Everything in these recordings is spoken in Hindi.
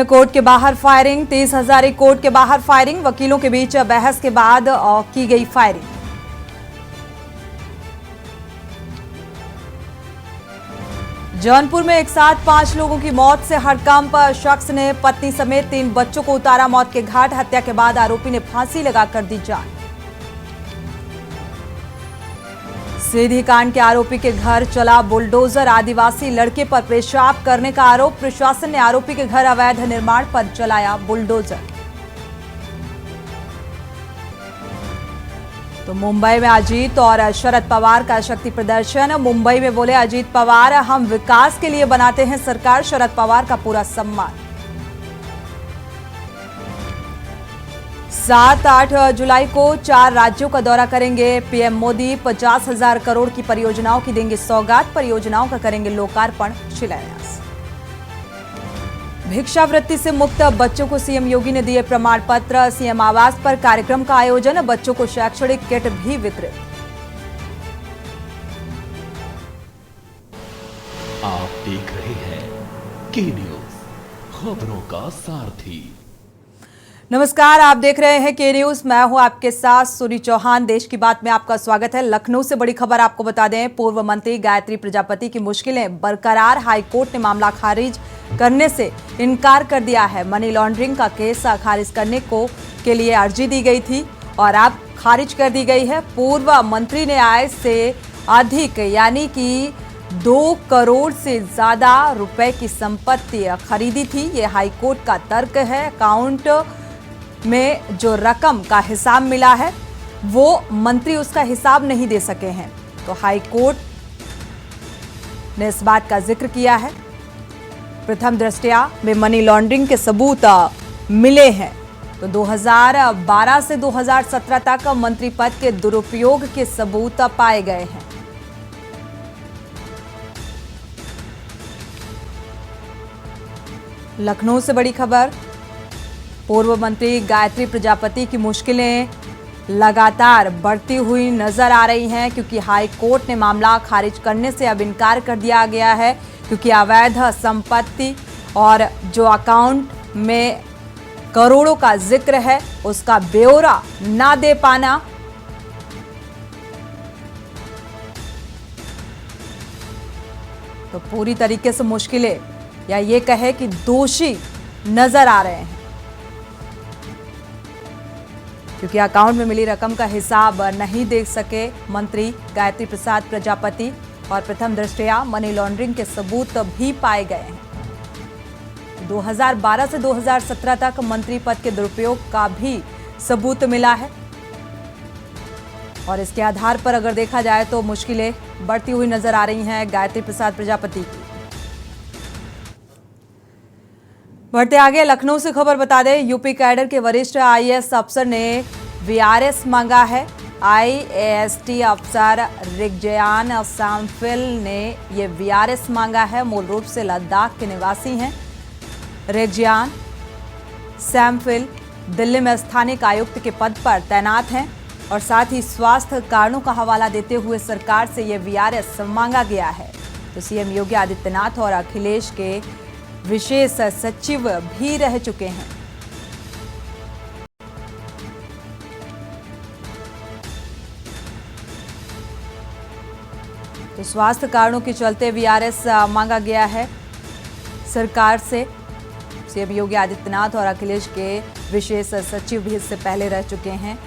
कोर्ट के बाहर फायरिंग, 30 हजारी कोर्ट के बाहर फायरिंग, वकीलों के बीच बहस के बाद की गई फायरिंग। जौनपुर में एक साथ 5 लोगों की मौत से हड़कंप, शख्स ने पत्नी समेत 3 बच्चों को उतारा मौत के घाट, हत्या के बाद आरोपी ने फांसी लगाकर दी जान। सीधी कांड के आरोपी के घर चला बुलडोजर, आदिवासी लड़के पर पेशाब करने का आरोप, प्रशासन ने आरोपी के घर अवैध निर्माण पर चलाया बुलडोजर। तो मुंबई में अजीत और शरद पवार का शक्ति प्रदर्शन, मुंबई में बोले अजीत पवार, हम विकास के लिए बनाते हैं सरकार, शरद पवार का पूरा सम्मान। 7-8 जुलाई को 4 राज्यों का दौरा करेंगे पीएम मोदी, 50,000 करोड़ की परियोजनाओं की देंगे सौगात, परियोजनाओं का करेंगे लोकार्पण, शिलान्यास। भिक्षावृत्ति से मुक्त बच्चों को सीएम योगी ने दिए प्रमाण पत्र, सीएम आवास पर कार्यक्रम का आयोजन, बच्चों को शैक्षणिक किट भी वितरित। आप देख रहे हैं के न्यूज, खबरों का सारथी। नमस्कार, आप देख रहे हैं के न्यूज, मैं हूं आपके साथ सुनी चौहान। देश की बात में आपका स्वागत है। लखनऊ से बड़ी खबर आपको बता दें, पूर्व मंत्री गायत्री प्रजापति की मुश्किलें बरकरार, हाईकोर्ट ने मामला खारिज करने से इनकार कर दिया है। मनी लॉन्ड्रिंग का केस खारिज करने के लिए अर्जी दी गई थी और अब खारिज कर दी गई है। पूर्व मंत्री ने आय से अधिक यानी कि 2 करोड़ से ज्यादा रुपए की संपत्ति खरीदी थी, ये हाईकोर्ट का तर्क है। अकाउंट में जो रकम का हिसाब मिला है वो मंत्री उसका हिसाब नहीं दे सके हैं, तो हाईकोर्ट ने इस बात का जिक्र किया है। प्रथम दृष्टया में मनी लॉन्ड्रिंग के सबूत मिले हैं, तो 2012 से 2017 तक मंत्री पद के दुरुपयोग के सबूत पाए गए हैं। लखनऊ से बड़ी खबर, पूर्व मंत्री गायत्री प्रजापति की मुश्किलें लगातार बढ़ती हुई नजर आ रही हैं, क्योंकि हाई कोर्ट ने मामला खारिज करने से अब इनकार कर दिया गया है, क्योंकि अवैध संपत्ति और जो अकाउंट में करोड़ों का जिक्र है उसका ब्यौरा ना दे पाना, तो पूरी तरीके से मुश्किलें या ये कहे कि दोषी नजर आ रहे हैं, क्योंकि अकाउंट में मिली रकम का हिसाब नहीं दे सके मंत्री गायत्री प्रसाद प्रजापति और प्रथम दृष्टया मनी लॉन्ड्रिंग के सबूत भी पाए गए हैं। 2012 से 2017 तक मंत्री पद के दुरुपयोग का भी सबूत मिला है और इसके आधार पर अगर देखा जाए तो मुश्किलें बढ़ती हुई नजर आ रही हैं गायत्री प्रसाद प्रजापति की। बढ़ते आगे, लखनऊ से खबर बता दें, यूपी कैडर के वरिष्ठ आईएएस अफसर ने वीआरएस मांगा है। आईएएसटी अफसर रिगजयान सैमफिल ने ये वीआरएस मांगा है। मूल रूप से लद्दाख के निवासी हैं रिगजयान सैमफिल, दिल्ली में स्थानिक आयुक्त के पद पर तैनात हैं और साथ ही स्वास्थ्य कारणों का हवाला देते हुए सरकार से ये वीआरएस मांगा गया है। तो सीएम योगी आदित्यनाथ और अखिलेश के विशेष सचिव भी रह चुके हैं। तो स्वास्थ्य कारणों के चलते वीआरएस मांगा गया है सरकार से। सीएम योगी आदित्यनाथ और अखिलेश के विशेष सचिव भी इससे पहले रह चुके हैं।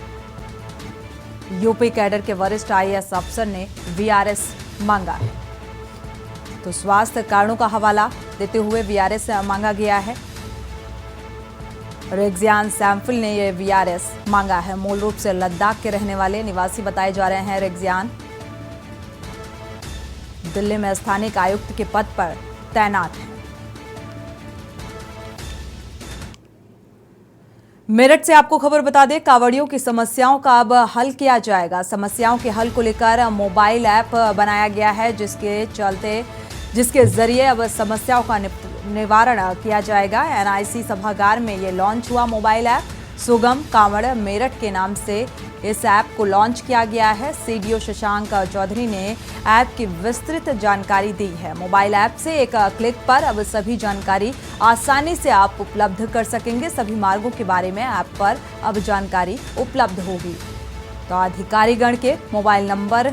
यूपी कैडर के वरिष्ठ आईएएस अफसर ने वीआरएस मांगा है, तो स्वास्थ्य कारणों का हवाला देते हुए वीआरएस मांगा गया है। रिगजयान सैमफिल ने यह वीआरएस मांगा है। मूल रूप से लद्दाख के रहने वाले निवासी बताए जा रहे हैं रिगजयान, दिल्ली में स्थानिक आयुक्त के पद पर तैनात हैं। मेरठ से आपको खबर बता दें, कांवड़ियों की समस्याओं का अब हल किया जाएगा। समस्याओं के हल को लेकर मोबाइल ऐप बनाया गया है, जिसके जरिए अब समस्याओं का निवारण किया जाएगा। एनआईसी सभागार में ये लॉन्च हुआ मोबाइल ऐप सुगम कांवड़ मेरठ के नाम से इस ऐप को लॉन्च किया गया है। सीडीओ शशांक चौधरी ने ऐप की विस्तृत जानकारी दी है। मोबाइल ऐप से एक क्लिक पर अब सभी जानकारी आसानी से आप उपलब्ध कर सकेंगे। सभी मार्गों के बारे में ऐप पर अब जानकारी उपलब्ध होगी। तो अधिकारीगण के मोबाइल नंबर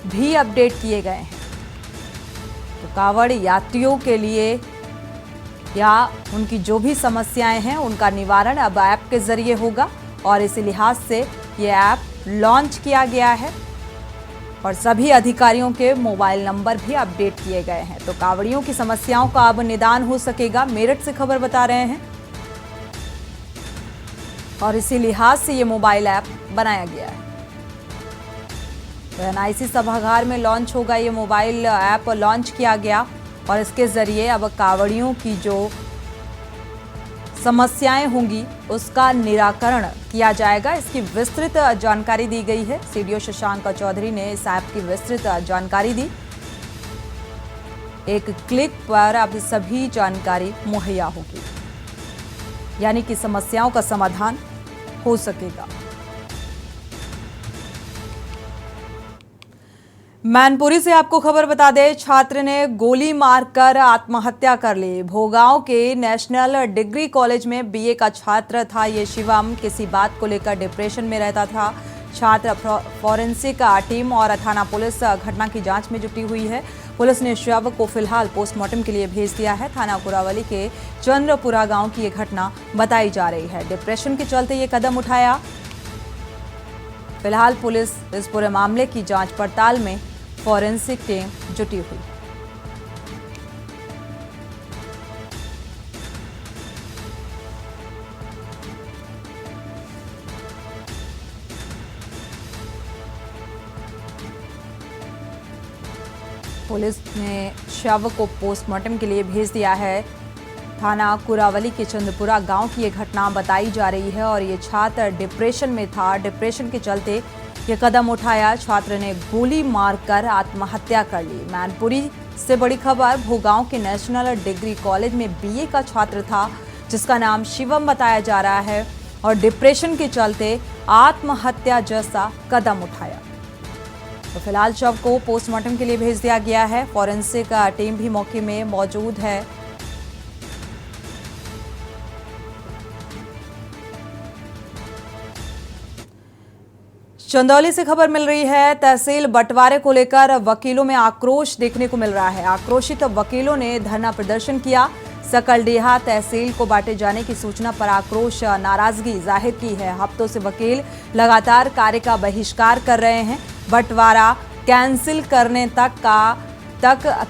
भी अपडेट किए गए हैं। तो कांवड़ यात्रियों के लिए या उनकी जो भी समस्याएं हैं उनका निवारण अब ऐप के जरिए होगा और इसी लिहाज से ये ऐप लॉन्च किया गया है और सभी अधिकारियों के मोबाइल नंबर भी अपडेट किए गए हैं। तो कांवड़ियों की समस्याओं का अब निदान हो सकेगा। मेरठ से खबर बता रहे हैं और इसी लिहाज से ये मोबाइल ऐप बनाया गया है। तो एनआईसी सभागार में लॉन्च होगा ये मोबाइल ऐप, लॉन्च किया गया और इसके जरिए अब कांवड़ियों की जो समस्याएं होंगी उसका निराकरण किया जाएगा। इसकी विस्तृत जानकारी दी गई है। सीडीओ शशांक चौधरी ने इस ऐप की विस्तृत जानकारी दी। एक क्लिक पर अब सभी जानकारी मुहैया होगी, यानी कि समस्याओं का समाधान हो सकेगा। मैनपुरी से आपको खबर बता दें, छात्र ने गोली मारकर आत्महत्या कर ली। भोगांव के नेशनल डिग्री कॉलेज में बीए का छात्र था ये शिवम। किसी बात को लेकर डिप्रेशन में रहता था। छात्र फॉरेंसिक टीम और थाना पुलिस घटना की जांच में जुटी हुई है। पुलिस ने शव को फिलहाल पोस्टमार्टम के लिए भेज दिया है। थाना कुरावली के चंद्रपुरा गांव की ये घटना बताई जा रही है। डिप्रेशन के चलते ये कदम उठाया। फिलहाल पुलिस इस पूरे मामले की जांच पड़ताल में फॉरेंसिक टीम जुटी हुई है। पुलिस ने शव को पोस्टमार्टम के लिए भेज दिया है। थाना कुरावली के चंद्रपुरा गांव की ये घटना बताई जा रही है और ये छात्र डिप्रेशन में था। डिप्रेशन के चलते ये कदम उठाया। छात्र ने गोली मारकर आत्महत्या कर ली। मैनपुरी से बड़ी खबर, भोगांव के नेशनल डिग्री कॉलेज में बीए का छात्र था जिसका नाम शिवम बताया जा रहा है और डिप्रेशन के चलते आत्महत्या जैसा कदम उठाया। तो फिलहाल शव को पोस्टमार्टम के लिए भेज दिया गया है। फॉरेंसिक टीम भी मौके में मौजूद है। चंदौली से खबर मिल रही है, तहसील बंटवारे को लेकर वकीलों में आक्रोश देखने को मिल रहा है। आक्रोशित वकीलों ने धरना प्रदर्शन किया। सकलडीहा तहसील को बांटे जाने की सूचना पर आक्रोश नाराजगी जाहिर की है। हफ्तों से वकील लगातार कार्य का बहिष्कार कर रहे हैं। बंटवारा कैंसिल करने तक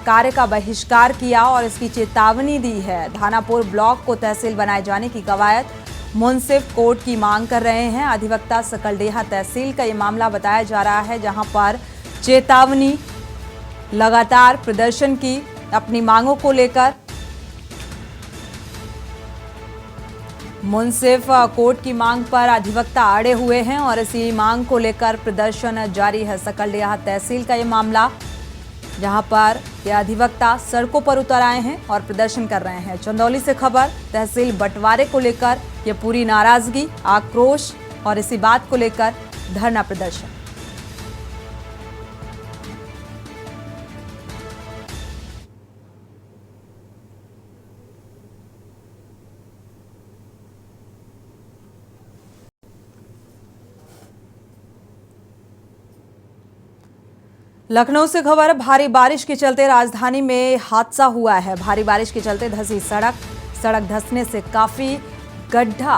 कार्य का बहिष्कार किया और इसकी चेतावनी दी है। धानापुर ब्लॉक को तहसील बनाए जाने की कवायद मुंसिफ कोर्ट की मांग कर रहे हैं। अधिवक्ता सकलडीहा तहसील का ये मामला बताया जा रहा है, जहां पर चेतावनी लगातार प्रदर्शन की अपनी मांगों को लेकर। मुंसिफ कोर्ट की मांग पर अधिवक्ता अड़े हुए हैं और इसी मांग को लेकर प्रदर्शन जारी है। सकलडीहा तहसील का ये मामला, जहां पर यह अधिवक्ता सड़कों पर उतर आए हैं और प्रदर्शन कर रहे हैं। चंदौली से खबर, तहसील बंटवारे को लेकर यह पूरी नाराजगी, आक्रोश और इसी बात को लेकर धरना प्रदर्शन। लखनऊ से खबर, भारी बारिश के चलते राजधानी में हादसा हुआ है। भारी बारिश के चलते धंसी सड़क धंसने से काफी गड्ढा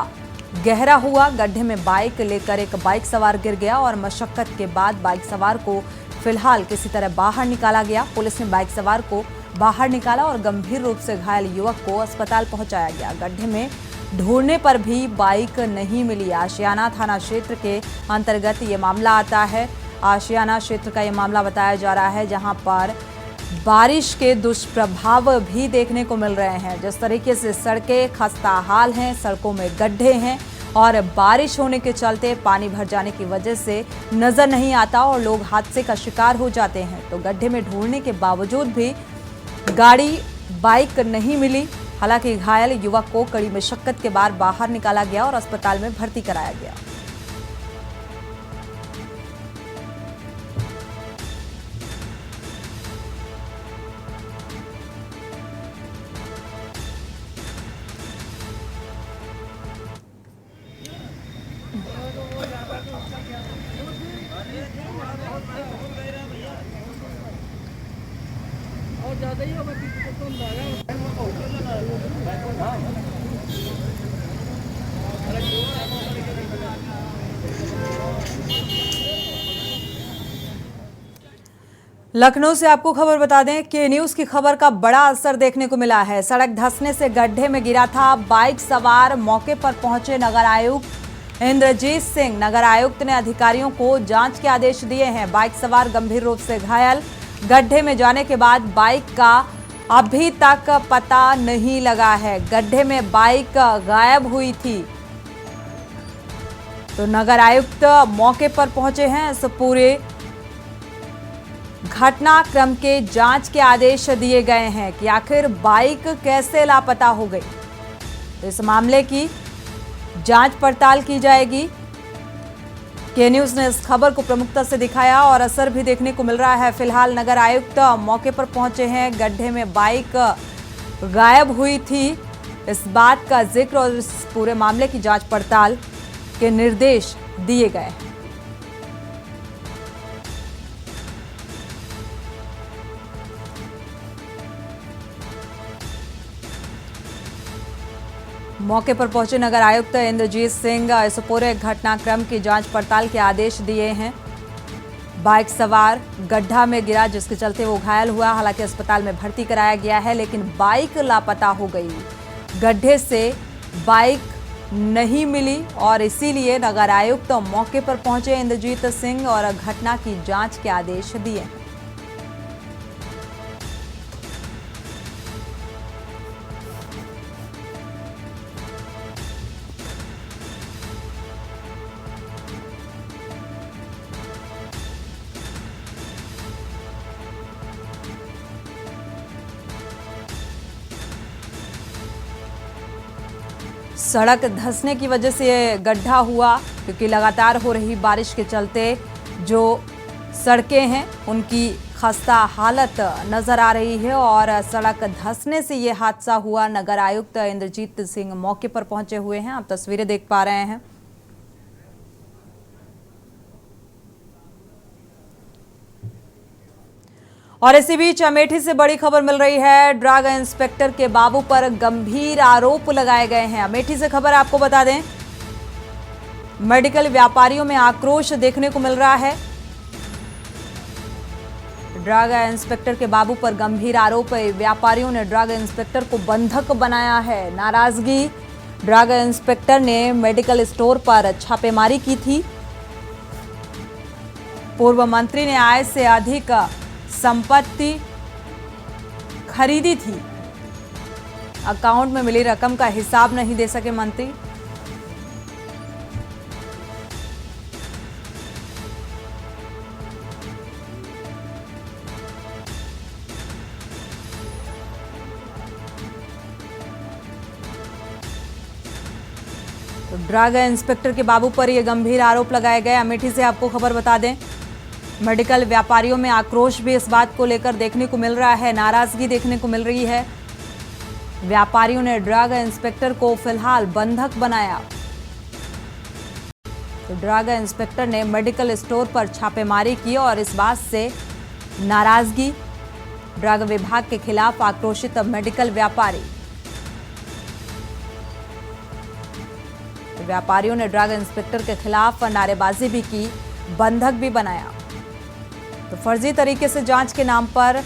गहरा हुआ। गड्ढे में बाइक लेकर एक बाइक सवार गिर गया और मशक्कत के बाद बाइक सवार को फिलहाल किसी तरह बाहर निकाला गया। पुलिस ने बाइक सवार को बाहर निकाला और गंभीर रूप से घायल युवक को अस्पताल पहुंचाया गया। गड्ढे में ढूंढने पर भी बाइक नहीं मिली। आशियाना थाना क्षेत्र के अंतर्गत ये मामला आता है। आशियाना क्षेत्र का ये मामला बताया जा रहा है, जहां पर बारिश के दुष्प्रभाव भी देखने को मिल रहे हैं। जिस तरीके से सड़कें खस्ता हाल हैं, सड़कों में गड्ढे हैं और बारिश होने के चलते पानी भर जाने की वजह से नजर नहीं आता और लोग हादसे का शिकार हो जाते हैं। तो गड्ढे में ढूंढने के बावजूद भी गाड़ी बाइक नहीं मिली। हालांकि घायल युवक को कड़ी मशक्कत के बाद बाहर निकाला गया और अस्पताल में भर्ती कराया गया। लखनऊ से आपको खबर बता दें कि न्यूज़ की खबर का बड़ा असर देखने को मिला है। सड़क धंसने से गड्ढे में गिरा था बाइक सवार। मौके पर पहुंचे नगर आयुक्त इंद्रजीत सिंह। नगर आयुक्त ने अधिकारियों को जांच के आदेश दिए हैं। बाइक सवार गंभीर रूप से घायल। गड्ढे में जाने के बाद बाइक का अभी तक पता नहीं लगा है। गड्ढे में बाइक गायब हुई थी। तो नगर आयुक्त मौके पर पहुंचे हैं। इस पूरे घटनाक्रम के जांच के आदेश दिए गए हैं कि आखिर बाइक कैसे लापता हो गई। तो इस मामले की जांच पड़ताल की जाएगी। के न्यूज़ ने इस खबर को प्रमुखता से दिखाया और असर भी देखने को मिल रहा है। फिलहाल नगर आयुक्त मौके पर पहुंचे हैं। गड्ढे में बाइक गायब हुई थी, इस बात का जिक्र और इस पूरे मामले की जांच पड़ताल के निर्देश दिए गए हैं। मौके पर पहुंचे नगर आयुक्त इंद्रजीत सिंह इस पूरे घटनाक्रम की जांच पड़ताल के आदेश दिए हैं। बाइक सवार गड्ढा में गिरा, जिसके चलते वो घायल हुआ। हालांकि अस्पताल में भर्ती कराया गया है, लेकिन बाइक लापता हो गई। गड्ढे से बाइक नहीं मिली और इसीलिए नगर आयुक्त मौके पर पहुंचे इंद्रजीत सिंह और घटना की जांच के आदेश दिए हैं। सड़क धंसने की वजह से ये गड्ढा हुआ, क्योंकि लगातार हो रही बारिश के चलते जो सड़कें हैं उनकी खस्ता हालत नजर आ रही है और सड़क धंसने से ये हादसा हुआ। नगर आयुक्त इंद्रजीत सिंह मौके पर पहुंचे हुए हैं। आप तस्वीरें देख पा रहे हैं। और इसी बीच अमेठी से बड़ी खबर मिल रही है। ड्रग इंस्पेक्टर के बाबू पर गंभीर आरोप लगाए गए हैं। अमेठी से खबर आपको बता दें, मेडिकल व्यापारियों में आक्रोश देखने को मिल रहा है। ड्रग इंस्पेक्टर के बाबू पर गंभीर आरोप है। व्यापारियों ने ड्रग इंस्पेक्टर को बंधक बनाया है। नाराजगी। ड्रग इंस्पेक्टर ने मेडिकल स्टोर पर छापेमारी की थी। पूर्व मंत्री ने आय से अधिक संपत्ति खरीदी थी। अकाउंट में मिली रकम का हिसाब नहीं दे सके मंत्री। तो ड्रग इंस्पेक्टर के बाबू पर यह गंभीर आरोप लगाए गए। अमेठी से आपको खबर बता दें, मेडिकल व्यापारियों में आक्रोश भी इस बात को लेकर देखने को मिल रहा है। नाराजगी देखने को मिल रही है। व्यापारियों ने ड्रग इंस्पेक्टर को फिलहाल बंधक बनाया। तो ड्रग इंस्पेक्टर ने मेडिकल स्टोर पर छापेमारी की और इस बात से नाराजगी। ड्रग विभाग के खिलाफ आक्रोशित मेडिकल व्यापारी। तो व्यापारियों ने ड्रग इंस्पेक्टर के खिलाफ नारेबाजी भी की, बंधक भी बनाया। तो फर्जी तरीके से जांच के नाम पर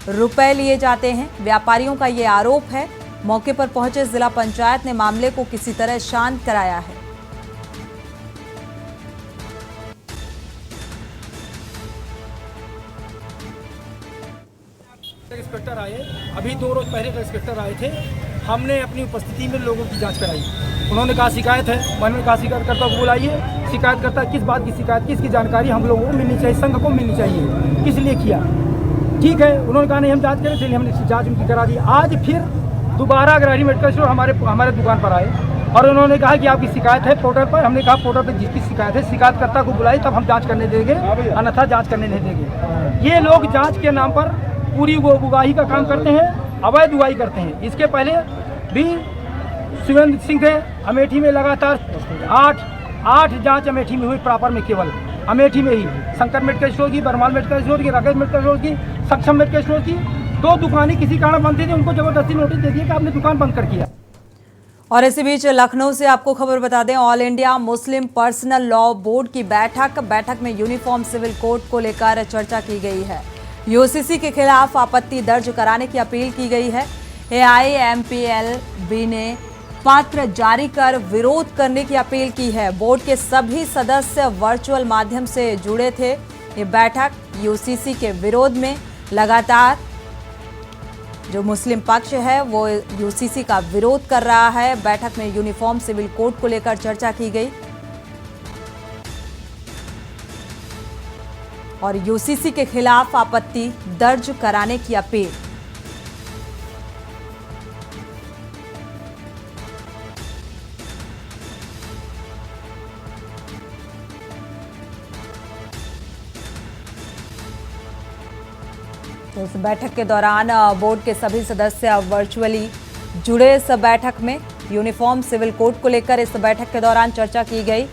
रुपए लिए जाते हैं, व्यापारियों का ये आरोप है। मौके पर पहुंचे जिला पंचायत ने मामले को किसी तरह शांत कराया है। इंस्पेक्टर आए, अभी 2 रोज पहले का इंस्पेक्टर आए थे। हमने अपनी उपस्थिति में लोगों की जांच कराई। उन्होंने कहा शिकायत है। मैंने कहा शिकायतकर्ता को बुलाइए। शिकायतकर्ता किस बात की शिकायत, किसकी जानकारी हम लोगों को मिलनी चाहिए, संघ को मिलनी चाहिए, किस लिए किया। ठीक है, उन्होंने कहा नहीं हम जांच करें, चलिए हमने जांच उनकी करा दी। आज फिर दोबारा अग्रणी मेडिकल स्टोर हमारे दुकान पर आए और उन्होंने कहा कि आपकी शिकायत है पोर्टल पर। हमने कहा पोर्टल पर जिसकी शिकायत है शिकायतकर्ता को बुलाई, तब हम जाँच करने देंगे, अन्यथा जाँच करने नहीं देंगे। ये लोग जाँच के नाम पर पूरी वो उगाही का काम करते हैं, अवैध उगाही करते हैं। इसके पहले भी सुरेंद्र सिंह थे। अमेठी में लगातार 8 जांच अमेठी में हुई, प्रॉपर में, केवल अमेठी में ही। शंकर मेडिकल स्टोर की, बरमाल मेडिकल स्टोर की, राकेश मेडिकल स्टोर की, सक्षम मेडिकल स्टोर की, 2 दुकानें किसी कारण बंद थी, उनको जबरदस्ती नोटिस दे दिया कि आपने दुकान बंद कर किया। और इसी बीच लखनऊ से आपको खबर बता दें, all India Muslim personal law board की बैठक में यूनिफॉर्म सिविल कोड को लेकर चर्चा की गई है। यूसीसी के खिलाफ आपत्ति दर्ज कराने की अपील की गई है। AIMPLB ने पत्र जारी कर विरोध करने की अपील की है। बोर्ड के सभी सदस्य वर्चुअल माध्यम से जुड़े थे। ये बैठक यूसीसी के विरोध में लगातार जो मुस्लिम पक्ष है वो यूसीसी का विरोध कर रहा है। बैठक में यूनिफॉर्म सिविल कोड को लेकर चर्चा की गई और यूसीसी के खिलाफ आपत्ति दर्ज कराने की अपील। तो इस बैठक के दौरान बोर्ड के सभी सदस्य वर्चुअली जुड़े। इस बैठक में यूनिफॉर्म सिविल कोड को लेकर इस बैठक के दौरान चर्चा की गई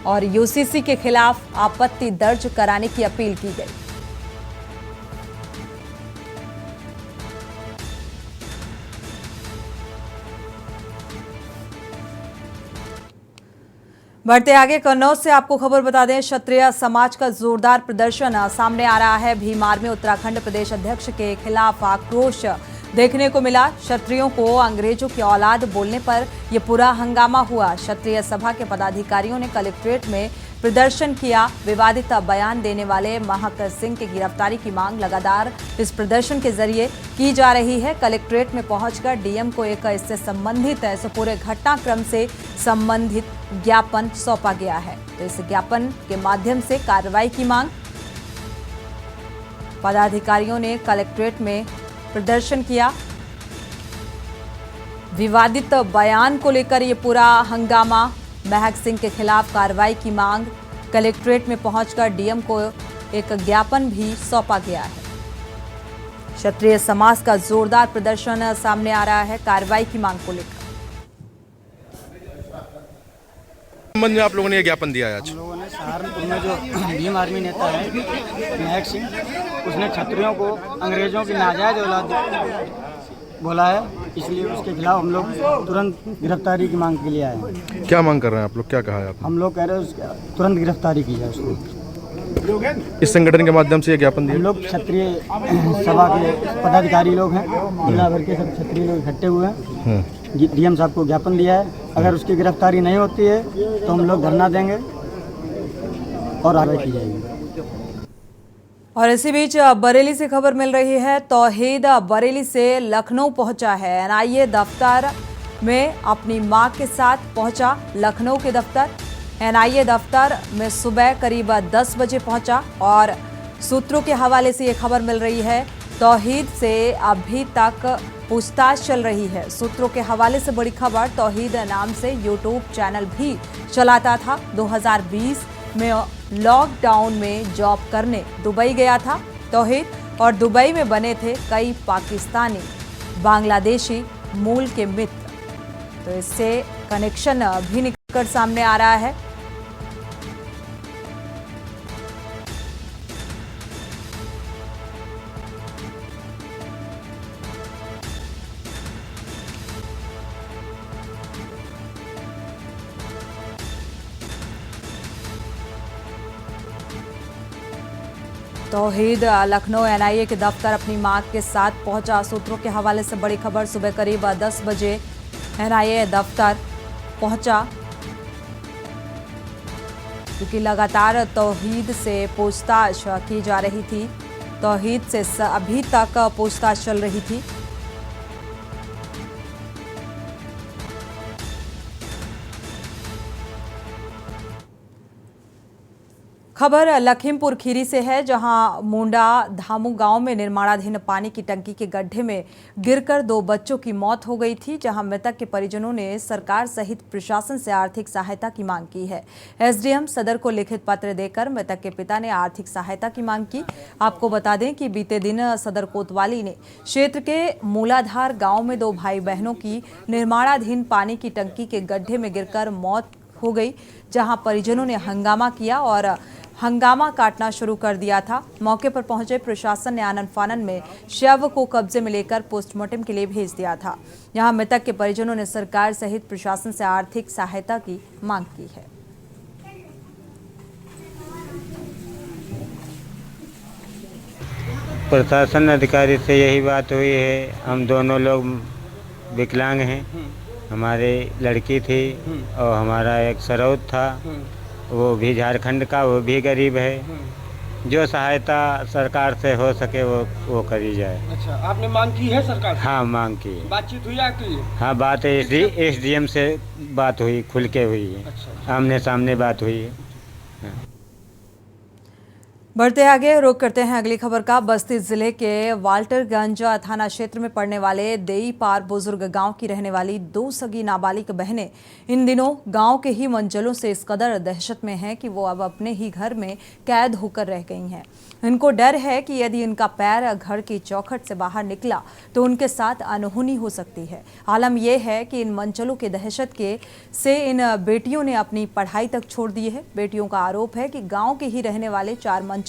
और यूसीसी के खिलाफ आपत्ति दर्ज कराने की अपील की गई। बढ़ते आगे, कन्नौज से आपको खबर बता दें, क्षत्रिय समाज का जोरदार प्रदर्शन सामने आ रहा है। भीमार में उत्तराखंड प्रदेश अध्यक्ष के खिलाफ आक्रोश देखने को मिला। क्षत्रियों को अंग्रेजों की औलाद बोलने पर यह पूरा हंगामा हुआ। क्षत्रिय सभा के पदाधिकारियों ने कलेक्ट्रेट में प्रदर्शन किया। विवादित बयान देने वाले महक सिंह की गिरफ्तारी की मांग लगातार इस प्रदर्शन के जरिए की जा रही है। कलेक्ट्रेट में पहुंचकर डीएम को एक इससे संबंधित इस पूरे घटनाक्रम से संबंधित ज्ञापन सौंपा गया है। तो इस ज्ञापन के माध्यम से कार्रवाई की मांग पदाधिकारियों ने कलेक्ट्रेट में प्रदर्शन किया। विवादित बयान को लेकर ये पूरा हंगामा, महक सिंह के खिलाफ कार्रवाई की मांग, कलेक्ट्रेट में पहुंचकर डीएम को एक ज्ञापन भी सौंपा गया है। क्षत्रिय समाज का जोरदार प्रदर्शन सामने आ रहा है कार्रवाई की मांग को लेकर। संबंध में आप लोगों ने ये ज्ञापन दिया है आज? हम लोगों ने सहारनपुर में जो भीम आर्मी नेता है महक सिंह, उसने क्षत्रियों को अंग्रेजों की नाजायज औलाद बोला है, इसलिए उसके खिलाफ हम लोग तुरंत गिरफ्तारी की मांग के लिए आए हैं। क्या मांग कर रहे हैं आप लोग, क्या कहा है आपने? हम लोग कह रहे हैं उसकी तुरंत गिरफ्तारी की जाए उसको। इस संगठन के माध्यम से ये ज्ञापन दिया? हम लोग क्षत्रिय सभा के पदाधिकारी लोग हैं, जिला भर के सब क्षत्रिय लोग इकट्ठे हुए हैं। डीएम साहब को ज्ञापन दिया है। अगर उसकी गिरफ्तारी नहीं होती है तो हम लोग धरना देंगे और कार्रवाई की जाएगी। और इसी बीच बरेली से खबर मिल रही है। तौहीद बरेली से लखनऊ पहुंचा है। एनआईए दफ्तर में अपनी मां के साथ पहुंचा। लखनऊ के दफ्तर, एनआईए दफ्तर में सुबह करीब 10 बजे पहुंचा और सूत्रों के हवाले से ये खबर मिल रही है, तौहीद से अभी तक पूछताछ चल रही है। सूत्रों के हवाले से बड़ी खबर, तौहीद नाम से यूट्यूब चैनल भी चलाता था। 2020 में लॉकडाउन में जॉब करने दुबई गया था तौहीद और दुबई में बने थे कई पाकिस्तानी बांग्लादेशी मूल के मित्र। तो इससे कनेक्शन भी निकल सामने आ रहा है। तौहीद लखनऊ एनआईए के दफ्तर अपनी मां के साथ पहुंचा। सूत्रों के हवाले से बड़ी खबर, सुबह करीब 10 बजे एनआईए दफ्तर पहुंचा क्योंकि लगातार तौहीद से पूछताछ की जा रही थी। तौहीद से अभी तक पूछताछ चल रही थी। खबर लखीमपुर खीरी से है, जहां मुंडा धामू गांव में निर्माणाधीन पानी की टंकी के गड्ढे में गिरकर 2 बच्चों की मौत हो गई थी। जहां मृतक के परिजनों ने सरकार सहित प्रशासन से आर्थिक सहायता की मांग की है। एसडीएम सदर को लिखित पत्र देकर मृतक के पिता ने आर्थिक सहायता की मांग की। आपको बता दें कि बीते दिन सदर कोतवाली ने क्षेत्र के मूलाधार गाँव में 2 भाई बहनों की निर्माणाधीन पानी की टंकी के गड्ढे में गिरकर मौत हो गई, जहां परिजनों ने हंगामा किया और हंगामा काटना शुरू कर दिया था। मौके पर पहुंचे प्रशासन ने आनन फानन में शव को कब्जे में लेकर पोस्टमार्टम के लिए भेज दिया था। यहां मृतक के परिजनों ने सरकार सहित प्रशासन से आर्थिक सहायता की मांग की है। प्रशासन अधिकारी से यही बात हुई है। हम दोनों लोग विकलांग हैं। हमारी लड़की थी और हमारा एक सरोद था, वो भी झारखंड का, वो भी गरीब है। जो सहायता सरकार से हो सके वो करी जाए। अच्छा, आपने मांग की है सरकार से? हाँ, मांग की है। बातचीत हुई आपकी? हाँ, बात SDM से बात हुई, खुल के हुई है। अच्छा। आमने सामने बात हुई है। बढ़ते आगे रुख करते हैं अगली खबर का। बस्ती जिले के वाल्टरगंज थाना क्षेत्र में पड़ने वाले देई पार बुजुर्ग गांव की रहने वाली 2 सगी नाबालिग बहनें इन दिनों गांव के ही मंजलों से इस कदर दहशत में हैं कि वो अब अपने ही घर में कैद होकर रह गई हैं। इनको डर है कि यदि इनका पैर घर की चौखट से बाहर निकला तो उनके साथ अनहोनी हो सकती है। आलम यह है कि इन मंचलों के दहशत से इन बेटियों ने अपनी पढ़ाई तक छोड़ दी है। बेटियों का आरोप है कि गांव के ही रहने वाले 4 मंचले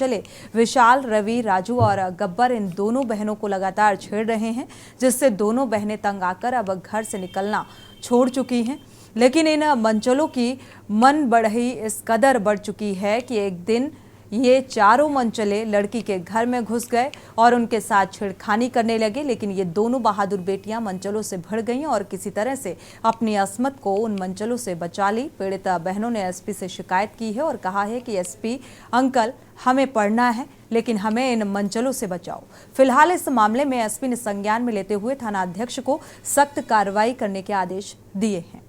विशाल, रवि, राजू और गब्बर इन दोनों बहनों को लगातार छेड़ रहे हैं, जिससे दोनों बहनें तंग आकर अब घर से निकलना छोड़ चुकी हैं। लेकिन इन मंचलों की मन बढ़ई इस कदर बढ़ चुकी है कि एक दिन ये चारों मंचले लड़की के घर में घुस गए और उनके साथ छेड़खानी करने लगे। लेकिन ये दोनों बहादुर बेटियां मंचलों से भिड़ गईं और किसी तरह से अपनी अस्मत को उन मंचलों से बचा ली। पीड़ित बहनों ने एसपी से शिकायत की है और कहा है कि एसपी अंकल, हमें पढ़ना है लेकिन हमें इन मंचलों से बचाओ। फिलहाल इस मामले में एसपी ने संज्ञान में लेते हुए थाना अध्यक्ष को सख्त कार्रवाई करने के आदेश दिए हैं।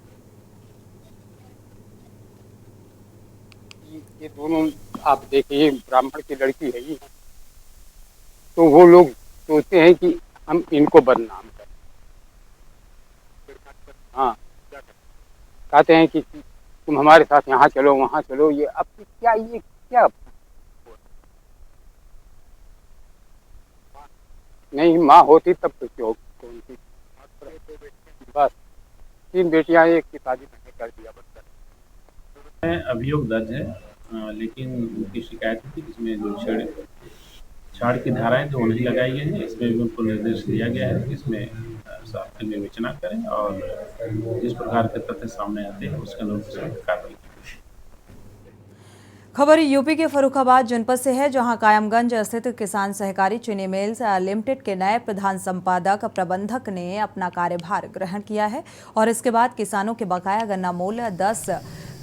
ये दोनों आप देखिए, ब्राह्मण की लड़की है ये, तो वो लोग सोचते हैं कि हम इनको बदनाम करें। हाँ, कहते हैं कि तुम हमारे साथ यहाँ चलो, वहाँ चलो। ये अब क्या नहीं, माँ होती तब तो क्यों कौन सी। बस 3 बेटियां, एक की शादी मैंने कर दिया। बस अभियोग दर्ज है, लेकिन उनकी शिकायत थी जिसमें जो छाड़ की धाराएं जो नहीं लगाई गई हैं, इसमें भी उनको निर्देश दिया गया है कि इसमें साथ में विवेचना करें और जिस प्रकार के तथ्य सामने आते हैं उसके अनुसार कार्रवाई की। खबर यूपी के फर्रुखाबाद जनपद से है, जहां कायमगंज स्थित किसान सहकारी चीनी मिल्स लिमिटेड के नए प्रधान संपादक प्रबंधक ने अपना कार्यभार ग्रहण किया है और इसके बाद किसानों के बकाया गन्ना मूल्य 10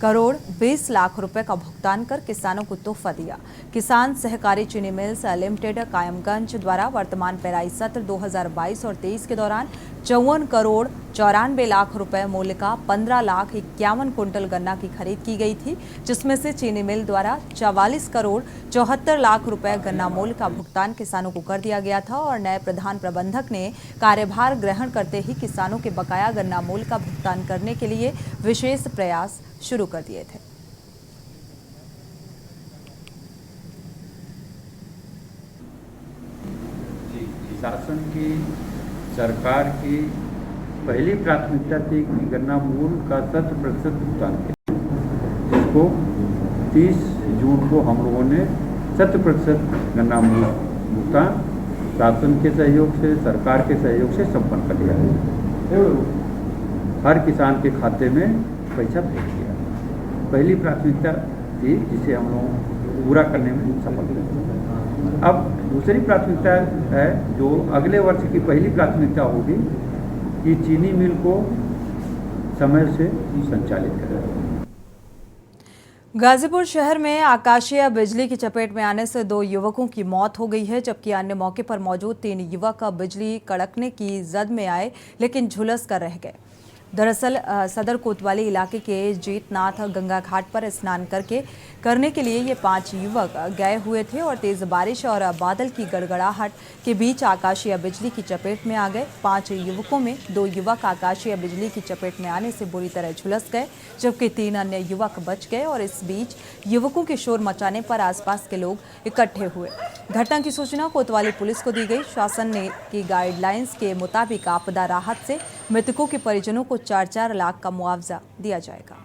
करोड़ 20 लाख रुपए का भुगतान कर किसानों को तोहफा दिया। किसान सहकारी चीनी मिल्स लिमिटेड कायमगंज द्वारा वर्तमान पेराई सत्र 2022 और 23 के दौरान 54 करोड़ 94 लाख रुपए मूल्य का 15 लाख 51 कुंटल गन्ना की खरीद की गई थी, जिसमें से चीनी मिल द्वारा 44 करोड़ 74 लाख रुपए गन्ना मूल्य का भुगतान किसानों को कर दिया गया था और नए प्रधान प्रबंधक ने कार्यभार ग्रहण करते ही किसानों के बकाया गन्ना मूल्य का भुगतान करने के लिए विशेष प्रयास शुरू कर दिए थे। शासन की, सरकार की पहली प्राथमिकता थी कि गन्ना मूल्य का 100% भुगतान किया, जिसको 30 जून को हम लोगों ने 100% गन्ना मूल्य भुगतान शासन के सहयोग से, सरकार के सहयोग से संपन्न कर दिया। हर किसान के खाते में पैसा भेज दिया। पहली प्राथमिकता थी जिसे हम लोग पूरा करने में सफल हुए। अब दूसरी प्राथमिकता है जो अगले वर्ष की पहली प्राथमिकता होगी कि चीनी मिल को समय से संचालित करें। गाजीपुर शहर में आकाशीय बिजली की चपेट में आने से 2 युवकों की मौत हो गई है, जबकि अन्य मौके पर मौजूद 3 युवक बिजली कड़कने की जद में आए लेकिन झुलस कर रह गए। दरअसल सदर कोतवाली इलाके के जीतनाथ गंगा घाट पर स्नान करने के लिए ये 5 युवक गए हुए थे और तेज बारिश और बादल की गड़गड़ाहट के बीच आकाशीय बिजली की चपेट में आ गए। 5 युवकों में 2 युवक आकाशीय बिजली की चपेट में आने से बुरी तरह झुलस गए, जबकि 3 अन्य युवक बच गए और इस बीच युवकों के शोर मचाने पर आसपास के लोग इकट्ठे हुए। घटना की सूचना कोतवाली पुलिस को दी गई। शासन ने की गाइडलाइंस के मुताबिक आपदा राहत से मृतकों के परिजनों को 4-4 लाख का मुआवजा दिया जाएगा।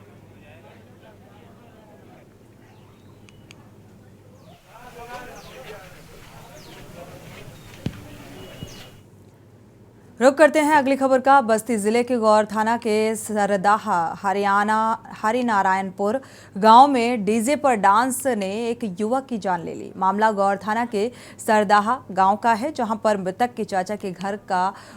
रुक करते हैं अगली खबर का। बस्ती जिले के गौर थाना के सरदाहा हरिनारायणपुर गांव में डीजे पर डांस ने एक युवक की जान ले ली। मामला गौर थाना के सरदाहा गांव का है, जहां पर मृतक के चाचा के घर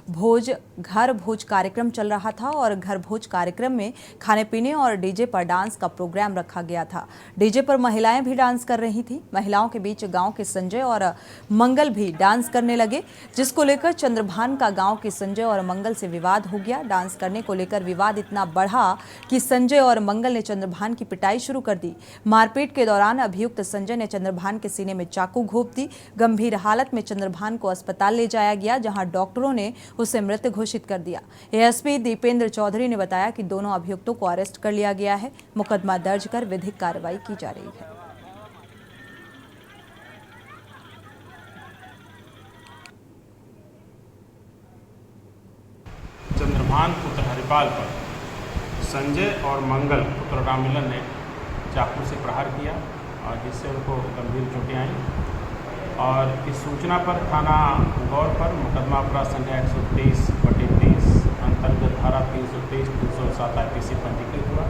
भोज कार्यक्रम चल रहा था और घर भोज कार्यक्रम में खाने पीने और डीजे पर डांस का प्रोग्राम रखा गया था। डीजे पर महिलाएं भी डांस कर रही थी। महिलाओं के बीच गाँव के संजय और मंगल भी डांस करने लगे, जिसको लेकर चंद्रभान का गाँव के संजय और मंगल से विवाद हो गया। डांस करने को लेकर विवाद इतना बढ़ा कि संजय और मंगल ने चंद्रभान की पिटाई शुरू कर दी। मारपीट के दौरान अभियुक्त संजय ने चंद्रभान के सीने में चाकू घोंप दी। गंभीर हालत में चंद्रभान को अस्पताल ले जाया गया, जहां डॉक्टरों ने उसे मृत घोषित कर दिया। एएसपी दीपेंद्र चौधरी ने बताया कि दोनों अभियुक्तों को अरेस्ट कर लिया गया है। मुकदमा दर्ज कर विधिक कार्रवाई की जा रही है। चंद्रभान पुत्र हरिपाल पर संजय और मंगल पुत्र राममिलन ने चाकू से प्रहार किया और जिससे उनको गंभीर चोटें आईं। और इस सूचना पर थाना गौर पर मुकदमा अपराध संख्या 123/30 अंतर्गत धारा 323, 307 IPC पंजीकृत हुआ।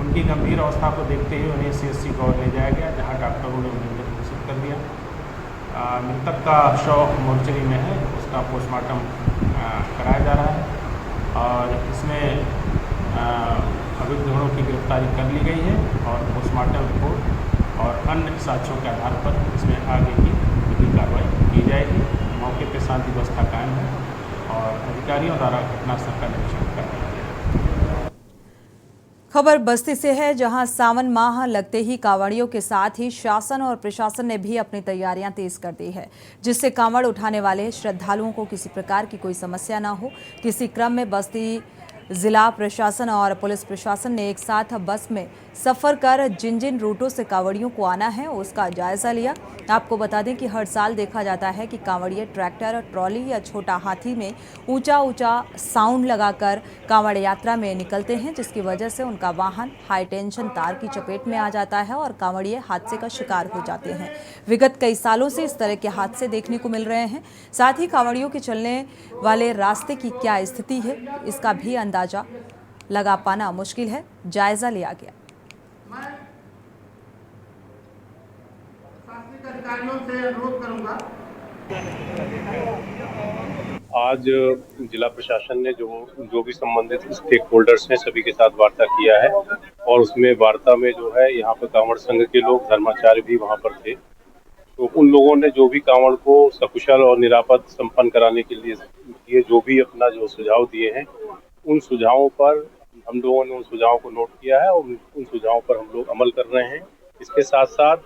उनकी गंभीर अवस्था को देखते हुए उन्हें CSC गौर ले जाया गया, जहाँ डॉक्टरों ने उन्हें मृत घोषित कर दिया। मृतक का शव मोर्चरी में है, उसका पोस्टमार्टम कराया जा रहा है और इसमें अभियुक्तों की गिरफ्तारी कर ली गई है और पोस्टमार्टम रिपोर्ट और अन्य साक्ष्यों के आधार पर इसमें आगे की विधिक कार्रवाई की जाएगी। मौके पर शांति व्यवस्था कायम है और अधिकारियों द्वारा घटनास्थल का निरीक्षण कर दिया गया। खबर बस्ती से है, जहां सावन माह लगते ही कांवड़ियों के साथ ही शासन और प्रशासन ने भी अपनी तैयारियां तेज कर दी है, जिससे कांवड़ उठाने वाले श्रद्धालुओं को किसी प्रकार की कोई समस्या ना हो। किसी क्रम में बस्ती जिला प्रशासन और पुलिस प्रशासन ने एक साथ बस में सफर कर जिन जिन रूटों से कांवड़ियों को आना है उसका जायजा लिया। आपको बता दें कि हर साल देखा जाता है कि कांवड़िए ट्रैक्टर, ट्रॉली या छोटा हाथी में ऊंचा साउंड लगाकर कांवड़ यात्रा में निकलते हैं, जिसकी वजह से उनका वाहन हाई टेंशन तार की चपेट में आ जाता है और कांवड़िए हादसे का शिकार हो जाते हैं। विगत कई सालों से इस तरह के हादसे देखने को मिल रहे हैं। साथ ही कांवड़ियों के चलने वाले रास्ते की क्या स्थिति है, इसका भी अंदाजा लगा पाना मुश्किल है। जायजा लिया गया। आज जिला प्रशासन ने जो भी संबंधित स्टेक होल्डर्स हैं सभी के साथ वार्ता किया है और उसमें वार्ता में जो है यहाँ पर कांवड़ संघ के लोग, धर्माचार्य भी वहाँ पर थे। तो उन लोगों ने जो भी कांवड़ को सकुशल और निरापद संपन्न कराने के लिए जो भी अपना जो सुझाव दिए हैं, उन सुझावों पर हम लोगों ने उन सुझावों को नोट किया है और उन सुझावों पर हम लोग अमल कर रहे हैं। इसके साथ साथ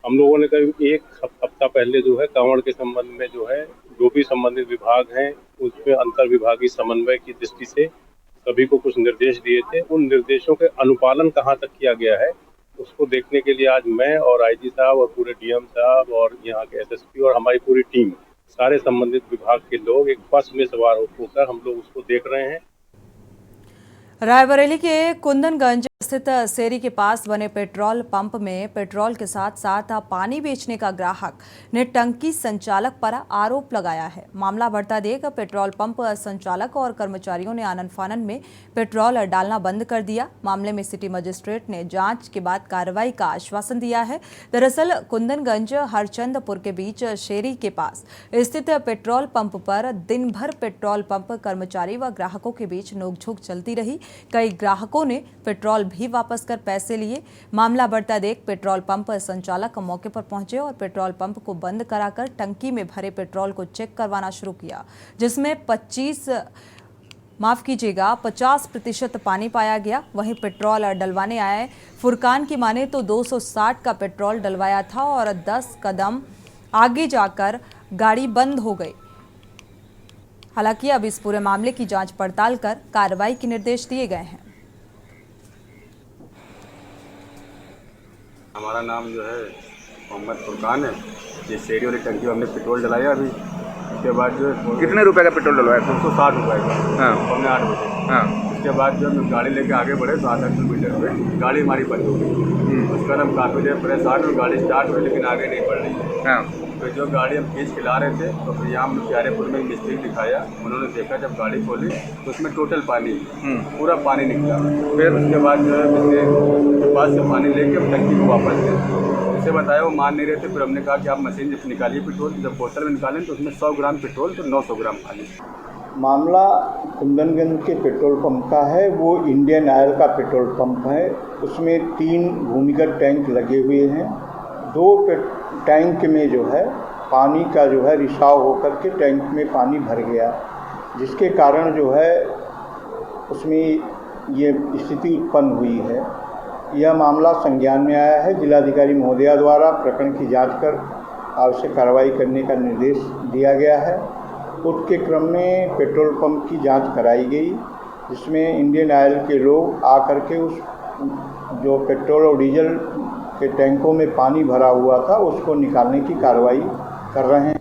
हम लोगों ने करीब एक हफ्ता पहले जो है कांवड़ के संबंध में जो है जो भी संबंधित विभाग हैं उसमें अंतर विभागीय समन्वय की दृष्टि से सभी को कुछ निर्देश दिए थे। उन निर्देशों के अनुपालन कहाँ तक किया गया है उसको देखने के लिए आज मैं और IG साहब और पूरे DM साहब और यहाँ के SSP और हमारी पूरी टीम, सारे संबंधित विभाग के लोग एक बस में सवार होकर हम लोग उसको देख रहे हैं। रायबरेली के कुंदनगंज स्थित सेरी के पास बने पेट्रोल पंप में पेट्रोल के साथ साथ पानी बेचने का ग्राहक ने टंकी संचालक पर आरोप लगाया है। मामला बढ़ता देख पेट्रोल पंप संचालक और कर्मचारियों ने आनन फानन में पेट्रोल डालना बंद कर दिया। मामले में सिटी मजिस्ट्रेट ने जांच के बाद कार्रवाई का आश्वासन दिया है। दरअसल कुंदनगंज हरचंदपुर के बीच शेरी के पास स्थित पेट्रोल पंप पर दिन भर पेट्रोल पंप कर्मचारी व ग्राहकों के बीच नोकझोंक चलती रही। कई ग्राहकों ने पेट्रोल भी वापस कर पैसे लिए। मामला बढ़ता देख पेट्रोल पंप संचालक मौके पर पहुंचे और पेट्रोल पंप को बंद कराकर टंकी में भरे पेट्रोल को चेक करवाना शुरू किया, जिसमें 50% पानी पाया गया। वहीं पेट्रोल डलवाने आए फुरकान की माने तो 260 का पेट्रोल डलवाया था और 10 कदम आगे जाकर गाड़ी बंद हो गई। हालांकि अब इस पूरे मामले की जांच पड़ताल कर कार्रवाई के निर्देश दिए गए हैं। हमारा नाम जो है मोहम्मद फुरकान है। ये शेरी वाली टंकी में हमने पेट्रोल डलाया अभी। उसके बाद जो कितने रुपए का पेट्रोल डलवाया? 260 रुपये का। हाँ। हमने 8 बजे। हाँ। उसके बाद जो हम गाड़ी लेके आगे बढ़े तो आधा किलोमीटर पे गाड़ी हमारी बंद हो गई। उसके बाद हम काफ़ी देर परेशान हुए, गाड़ी स्टार्ट हुई लेकिन आगे नहीं बढ़ रही। हाँ। फिर जो गाड़ी हम खींच के ला रहे थे तो फिर यहाँ हमने प्यारेपुर में मिस्त्री दिखाया, उन्होंने देखा जब गाड़ी खोली तो उसमें टोटल पानी, पूरा पानी निकला। फिर उसके बाद जो है मिस्त्री के पास से पानी लेके हम टंकी को वापस गए, उसे बताया, वो मान नहीं रहे थे। फिर हमने कहा कि आप मशीन जब निकालिए पेट्रोल, जब बोतल में निकालें तो उसमें 100 ग्राम पेट्रोल तो 900 ग्राम पानी। मामला कुंदनगंज के पेट्रोल पंप का है। वो इंडियन ऑयल का पेट्रोल पंप है। उसमें 3 भूमिगत टैंक लगे हुए हैं। 2 टैंक में जो है पानी का जो है रिसाव होकर के टैंक में पानी भर गया, जिसके कारण जो है उसमें ये स्थिति उत्पन्न हुई है। यह मामला संज्ञान में आया है। जिलाधिकारी महोदया द्वारा प्रकरण की जांच कर आवश्यक कार्रवाई करने का निर्देश दिया गया है। उसके क्रम में पेट्रोल पंप की जांच कराई गई, जिसमें इंडियन ऑयल के लोग आकर के उस जो पेट्रोल और डीजल के टैंकों में पानी भरा हुआ था उसको निकालने की कार्रवाई कर रहे हैं।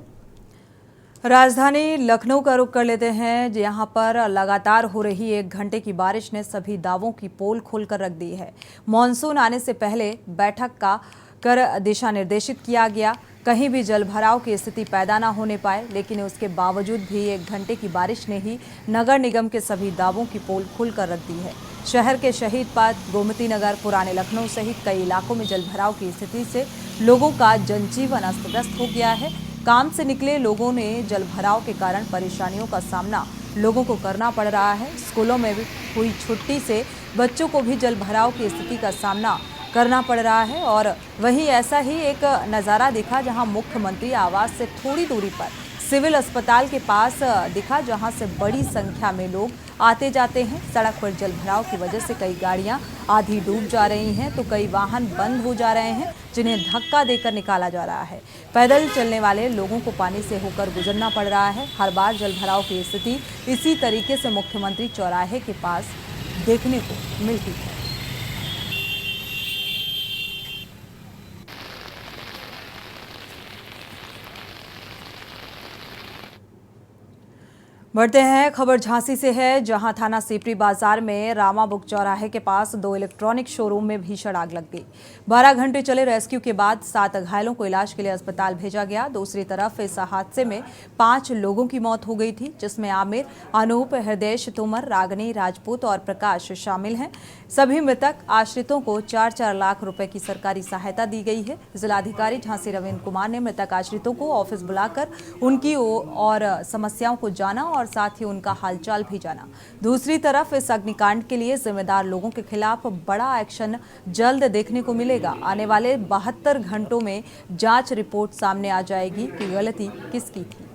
राजधानी लखनऊ का रुख कर लेते हैं। यहाँ पर लगातार हो रही 1 घंटे की बारिश ने सभी दावों की पोल खोलकर रख दी है। मॉनसून आने से पहले बैठक का कर दिशा निर्देशित किया गया, कहीं भी जलभराव की स्थिति पैदा न होने पाए, लेकिन उसके बावजूद भी 1 घंटे की बारिश ने ही नगर निगम के सभी दावों की पोल खुलकर रख दी है। शहर के शहीद पार्क, गोमती नगर, पुराने लखनऊ सहित कई इलाकों में जलभराव की स्थिति से लोगों का जनजीवन अस्त व्यस्त हो गया है। काम से निकले लोगों ने जलभराव के कारण परेशानियों का सामना लोगों को करना पड़ रहा है। स्कूलों में भी हुई छुट्टी से बच्चों को भी जलभराव की स्थिति का सामना करना पड़ रहा है। और वहीं ऐसा ही एक नज़ारा दिखा जहां मुख्यमंत्री आवास से थोड़ी दूरी पर सिविल अस्पताल के पास दिखा, जहां से बड़ी संख्या में लोग आते जाते हैं। सड़क पर जलभराव की वजह से कई गाड़ियां आधी डूब जा रही हैं तो कई वाहन बंद हो जा रहे हैं, जिन्हें धक्का देकर निकाला जा रहा है। पैदल चलने वाले लोगों को पानी से होकर गुजरना पड़ रहा है। हर बार जलभराव की स्थिति इसी तरीके से मुख्यमंत्री चौराहे के पास देखने को मिलती है। बढ़ते हैं, खबर झांसी से है, जहां थाना सीपरी बाजार में रामा बुक चौराहे के पास 2 इलेक्ट्रॉनिक शोरूम में भीषण आग लग गई। 12 घंटे चले रेस्क्यू के बाद 7 घायलों को इलाज के लिए अस्पताल भेजा गया। दूसरी तरफ इस हादसे में 5 लोगों की मौत हो गई थी, जिसमें आमिर, अनूप, हृदयेश तोमर, रागनी राजपूत और प्रकाश शामिल हैं। सभी मृतक आश्रितों को 4-4 लाख रुपए की सरकारी सहायता दी गई है। जिलाधिकारी झांसी रविंद्र कुमार ने मृतक आश्रितों को ऑफिस बुलाकर उनकी और समस्याओं को जाना और साथ ही उनका हालचाल भी जाना। दूसरी तरफ इस अग्निकांड के लिए जिम्मेदार लोगों के खिलाफ बड़ा एक्शन जल्द देखने को मिलेगा। आने वाले 72 घंटों में जांच रिपोर्ट सामने आ जाएगी कि गलती किसकी थी।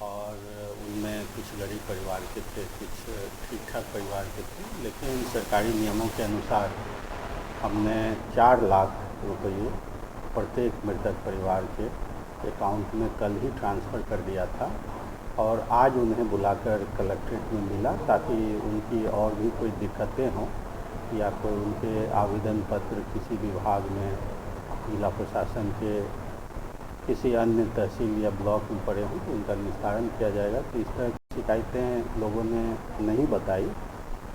और उनमें कुछ गरीब परिवार के थे, कुछ ठीक ठाक परिवार के थे, लेकिन सरकारी नियमों के अनुसार हमने 4 लाख रुपये प्रत्येक मृतक परिवार के अकाउंट में कल ही ट्रांसफ़र कर दिया था और आज उन्हें बुलाकर कलेक्ट्रेट में मिला, ताकि उनकी और भी कोई दिक्कतें हों या कोई उनके आवेदन पत्र किसी विभाग में, जिला प्रशासन के किसी अन्य तहसील या ब्लॉक में पड़े हों तो उनका निस्तारण किया जाएगा। तो इस तरह की शिकायतें लोगों ने नहीं बताई।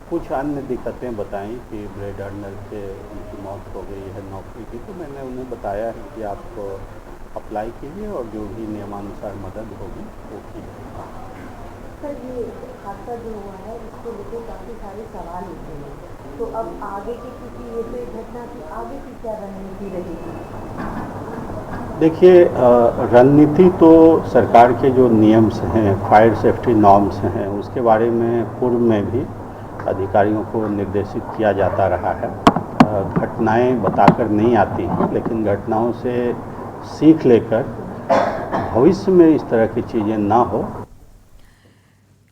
कुछ अन्य दिक्कतें बताई कि ब्रेड अर्नर के उनकी मौत हो गई है नौकरी की, तो मैंने उन्हें बताया है कि आप अप्लाई कीजिए और जो भी नियमानुसार मदद होगी वो की जाएगी। सर, ये हादसा जो हुआ है इसको लेकर काफ़ी सारे सवाल उठे हैं, तो अब आगे की, क्योंकि ये तो एक घटना थी, आगे की क्या रणनीति रहेगी? देखिए, रणनीति तो सरकार के जो नियम्स हैं, फायर सेफ्टी नॉर्म्स हैं, उसके बारे में पूर्व में भी अधिकारियों को निर्देशित किया जाता रहा है। घटनाएं बताकर नहीं आती हैं, लेकिन घटनाओं से सीख लेकर भविष्य में इस तरह की चीज़ें ना हो।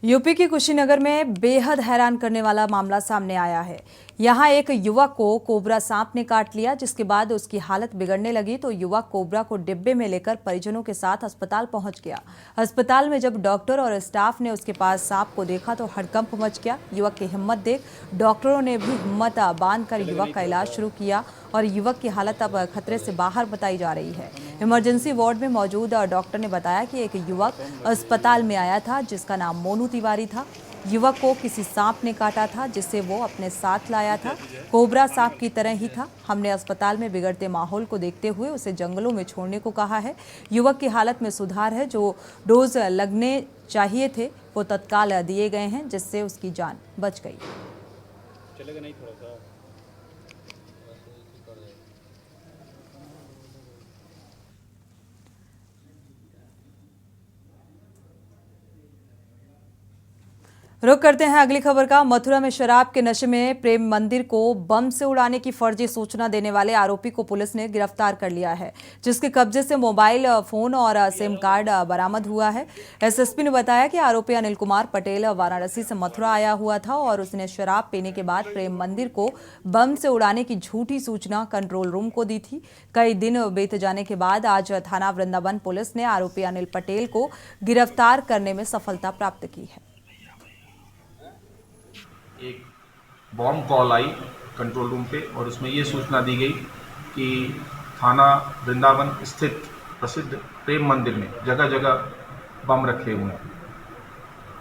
यूपी के कुशीनगर में बेहद हैरान करने वाला मामला सामने आया है। यहां एक युवक को कोबरा सांप ने काट लिया, जिसके बाद उसकी हालत बिगड़ने लगी तो युवक कोबरा को डिब्बे में लेकर परिजनों के साथ अस्पताल पहुंच गया। अस्पताल में जब डॉक्टर और स्टाफ ने उसके पास सांप को देखा तो हड़कंप मच गया। युवक की हिम्मत देख डॉक्टरों ने भी हिम्मत बांधकर युवक का इलाज शुरू किया और युवक की हालत अब खतरे से बाहर बताई जा रही है। इमरजेंसी वार्ड में मौजूद डॉक्टर ने बताया कि एक युवक अस्पताल में आया था जिसका नाम मोनू तिवारी था। युवक को किसी सांप ने काटा था जिसे वो अपने साथ लाया था। कोबरा सांप की तरह ही था। हमने अस्पताल में बिगड़ते माहौल को देखते हुए उसे जंगलों में छोड़ने को कहा है। युवक की हालत में सुधार है। जो डोज लगने चाहिए थे वो तत्काल दिए गए हैं जिससे उसकी जान बच गई। चलेगा नहीं थोड़ा सा। रुक करते हैं अगली खबर का। मथुरा में शराब के नशे में प्रेम मंदिर को बम से उड़ाने की फर्जी सूचना देने वाले आरोपी को पुलिस ने गिरफ्तार कर लिया है, जिसके कब्जे से मोबाइल फोन और सिम कार्ड बरामद हुआ है। एसएसपी ने बताया कि आरोपी अनिल कुमार पटेल वाराणसी से मथुरा आया हुआ था और उसने शराब पीने के बाद प्रेम मंदिर को बम से उड़ाने की झूठी सूचना कंट्रोल रूम को दी थी। कई दिन बीत जाने के बाद आज थाना वृंदावन पुलिस ने आरोपी अनिल पटेल को गिरफ्तार करने में सफलता प्राप्त की है। एक बॉम्ब कॉल आई कंट्रोल रूम पे और उसमें ये सूचना दी गई कि थाना वृंदावन स्थित प्रसिद्ध प्रेम मंदिर में जगह जगह बम रखे हुए हैं।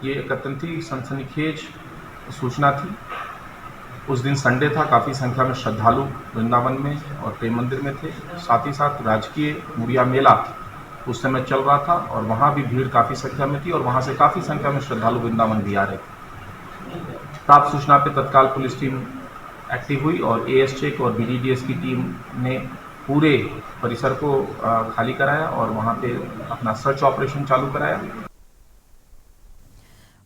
ये एक अत्यंत ही सनसनीखेज सूचना थी। उस दिन संडे था, काफ़ी संख्या में श्रद्धालु वृंदावन में और प्रेम मंदिर में थे। साथ ही साथ राजकीय मुड़िया मेला उस समय चल रहा था और वहाँ भी भीड़ काफ़ी संख्या में थी और वहाँ से काफ़ी संख्या में श्रद्धालु वृंदावन भी आ रहे थे। प्राप्त सूचना पे तत्काल पुलिस टीम एक्टिव हुई और एएस चेक और बीडीडीएस की टीम ने पूरे परिसर को खाली कराया और वहाँ पे अपना सर्च ऑपरेशन चालू कराया।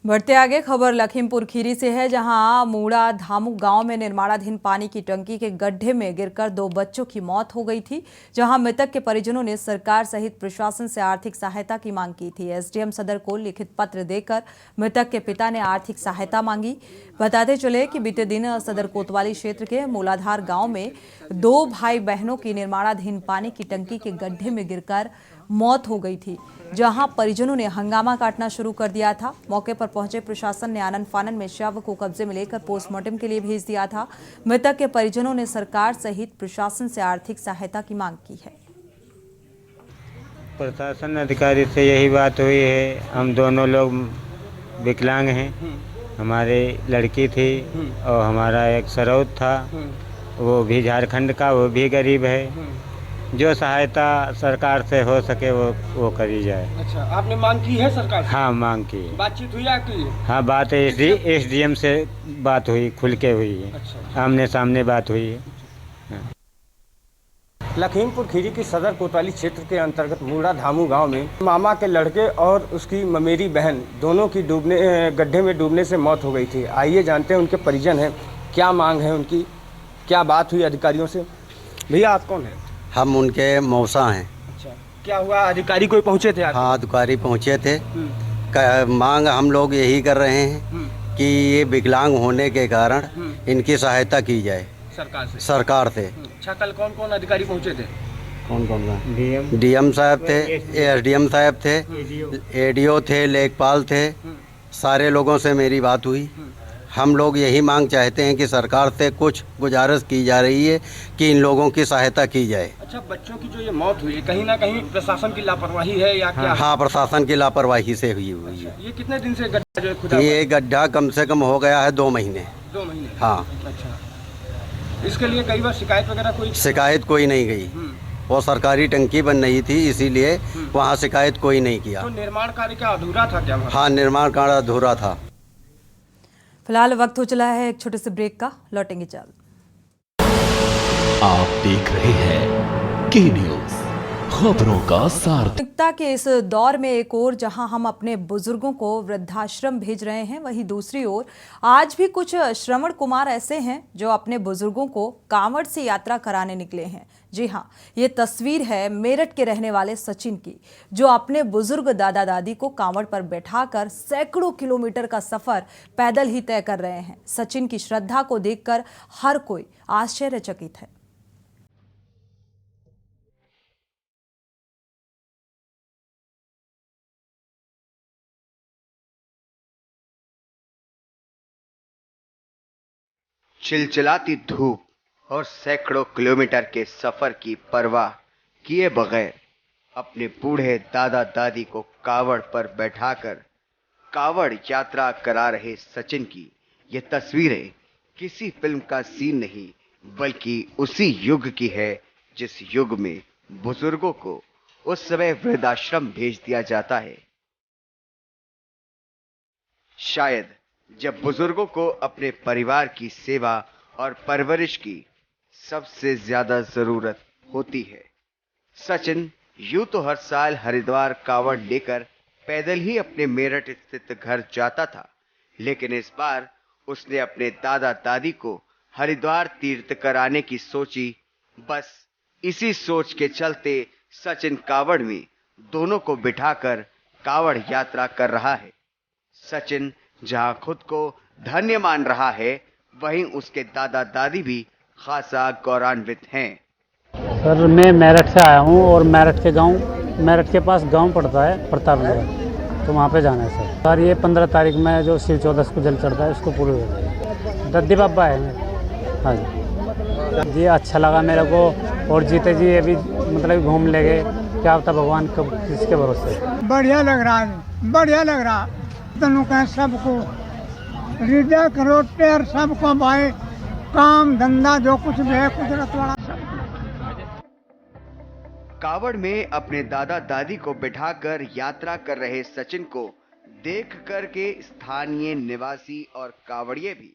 बढ़ते आगे खबर लखीमपुर खीरी से है, जहां मूड़ा धामू गांव में निर्माणाधीन पानी की टंकी के गड्ढे में गिरकर 2 बच्चों की मौत हो गई थी। जहां मृतक के परिजनों ने सरकार सहित प्रशासन से आर्थिक सहायता की मांग की थी। एसडीएम सदर को लिखित पत्र देकर मृतक के पिता ने आर्थिक सहायता मांगी। बताते चले कि बीते दिन सदर कोतवाली क्षेत्र के मूलाधार गाँव में 2 भाई बहनों की निर्माणाधीन पानी की टंकी के गड्ढे में गिरकर मौत हो गई थी, जहां परिजनों ने हंगामा काटना शुरू कर दिया था। मौके पर पहुंचे प्रशासन ने आनन फानन में शव को कब्जे में लेकर पोस्टमार्टम के लिए भेज दिया था। मृतक के परिजनों ने सरकार सहित प्रशासन से आर्थिक सहायता की मांग की है। प्रशासन अधिकारी से यही बात हुई है। हम दोनों लोग विकलांग हैं। हमारी लड़की थी और हमारा एक सरोत था, वो भी झारखंड का, वो भी गरीब है। जो सहायता सरकार से हो सके वो करी जाए। अच्छा, आपने मांग की है सरकार से? हाँ, मांग की। बातचीत हुई आपकी? हाँ, बात एसडीएम से बात हुई, खुल के हुई है। अच्छा। आमने सामने बात हुई है। हाँ। लखीमपुर खीरी की सदर कोतवाली क्षेत्र के अंतर्गत मूड़ा धामू गांव में मामा के लड़के और उसकी ममेरी बहन दोनों की गड्ढे में डूबने से मौत हो गई थी। आइए जानते हैं उनके परिजन हैं, क्या मांग है उनकी, क्या बात हुई अधिकारियों से। भैया आप कौन हैं? हम उनके मौसा हैं। अच्छा, क्या हुआ? अधिकारी कोई पहुंचे थे? हाँ, अधिकारी पहुंचे थे। मांग हम लोग यही कर रहे हैं कि ये विकलांग होने के कारण इनकी सहायता की जाए सरकार से। अच्छा, कल कौन कौन अधिकारी पहुंचे थे? कौन कौन? डीएम साहब थे, एसडीएम साहब थे, एडीओ थे, लेखपाल थे। सारे लोगों से मेरी बात हुई। हम लोग यही मांग चाहते हैं कि सरकार से कुछ गुजारिश की जा रही है कि इन लोगों की सहायता की जाए। अच्छा, बच्चों की जो ये मौत हुई है, कहीं ना कहीं प्रशासन की लापरवाही है या क्या? हाँ, प्रशासन की लापरवाही से हुई है। ये कितने दिन से गड्ढा जो खुदा? ये गड्ढा कम से कम हो गया है 2 महीने। 2 महीने? हाँ। अच्छा, इसके लिए कई बार शिकायत वगैरह कोई? शिकायत कोई नहीं गई। वो सरकारी टंकी बन रही थी, इसीलिए वहाँ शिकायत कोई नहीं किया। तो निर्माण कार्य क्या अधूरा था क्या? हाँ, निर्माण कार्य अधूरा था। फिलहाल वक्त हो चला है एक छोटे से ब्रेक का, लौटेंगे जल्द। आप देख रहे हैं के न्यूज़, खबरों का सार। के इस दौर में एक ओर जहां हम अपने बुजुर्गों को वृद्धाश्रम भेज रहे हैं, वहीं दूसरी ओर आज भी कुछ श्रवण कुमार ऐसे हैं जो अपने बुजुर्गों को कांवड़ से यात्रा कराने निकले हैं। जी हां, ये तस्वीर है मेरठ के रहने वाले सचिन की, जो अपने बुजुर्ग दादा दादी को कांवड़ पर बैठाकर सैकड़ों किलोमीटर का सफर पैदल ही तय कर रहे हैं। सचिन की श्रद्धा को देखकर हर कोई आश्चर्यचकित है। चिलचिलाती धूप और सैकड़ों किलोमीटर के सफर की परवाह किए बगैर अपने बूढ़े दादा दादी को कावड़ पर बैठाकर कावड़ यात्रा करा रहे सचिन की ये तस्वीरें किसी फिल्म का सीन नहीं बल्कि उसी युग की है जिस युग में बुजुर्गों को उस समय वृद्धाश्रम भेज दिया जाता है। शायद जब बुजुर्गों को अपने परिवार की सेवा और परवरिश की सबसे ज्यादा जरूरत होती है। सचिन यूं तो हर साल हरिद्वार कावड़ लेकर पैदल ही अपने मेरठ स्थित घर जाता था, लेकिन इस बार उसने अपने दादा दादी को हरिद्वार तीर्थ कराने की सोची। बस इसी सोच के चलते सचिन कावड़ में दोनों को बिठाकर कावड़ यात्रा कर रहा है। सचिन जहां खुद को धन्य मान रहा है, वहीं उसके दादा दादी भी खासा गौरवान्वित हैं। सर मैं मेरठ से आया हूं और मेरठ के पास गांव पड़ता है प्रतापनगर, तो वहां पे जाना है सर। सर ये 15 तारीख में जो शिव चौदस को जल चढ़ता है उसको पूरे हो जाएगा। दद्दी बाबा है। हाँ जी अच्छा लगा मेरे को, और जीते जी ये भी मतलब घूम ले गए, क्या होता भगवान कब किसके भरोसे। बढ़िया लग रहा है, बढ़िया लग रहा दोनों का सबको हृदय करो टेर सबको भाई, काम धंधा जो कुछ भी है कुदरत वाला सब। कावड़ में अपने दादा दादी को बिठाकर यात्रा कर रहे सचिन को देख कर के स्थानीय निवासी और कावड़िए भी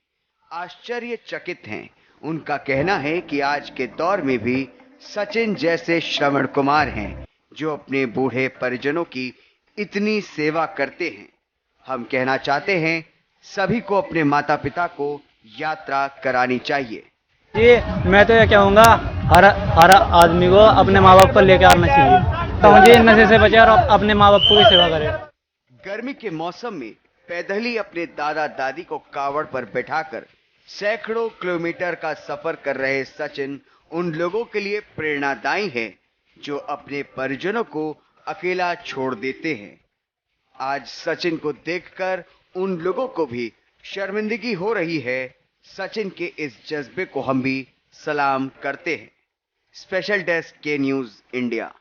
आश्चर्यचकित हैं। उनका कहना है कि आज के दौर में भी सचिन जैसे श्रवण कुमार हैं जो अपने बूढ़े परिजनों की इतनी सेवा करते हैं। हम कहना चाहते हैं सभी को अपने माता पिता को यात्रा करानी चाहिए। जी मैं तो ये कहूँगा हर आदमी को अपने माँ बाप को लेकर आना चाहिए, तो जी नशे से बचे और अपने माँ बाप को भी सेवा करे। गर्मी के मौसम में पैदल ही अपने दादा दादी को कावड़ पर बैठाकर सैकड़ों किलोमीटर का सफर कर रहे सचिन उन लोगों के लिए प्रेरणादायी है जो अपने परिजनों को अकेला छोड़ देते हैं। आज सचिन को देखकर उन लोगों को भी शर्मिंदगी हो रही है। सचिन के इस जज्बे को हम भी सलाम करते हैं। स्पेशल डेस्क के न्यूज इंडिया।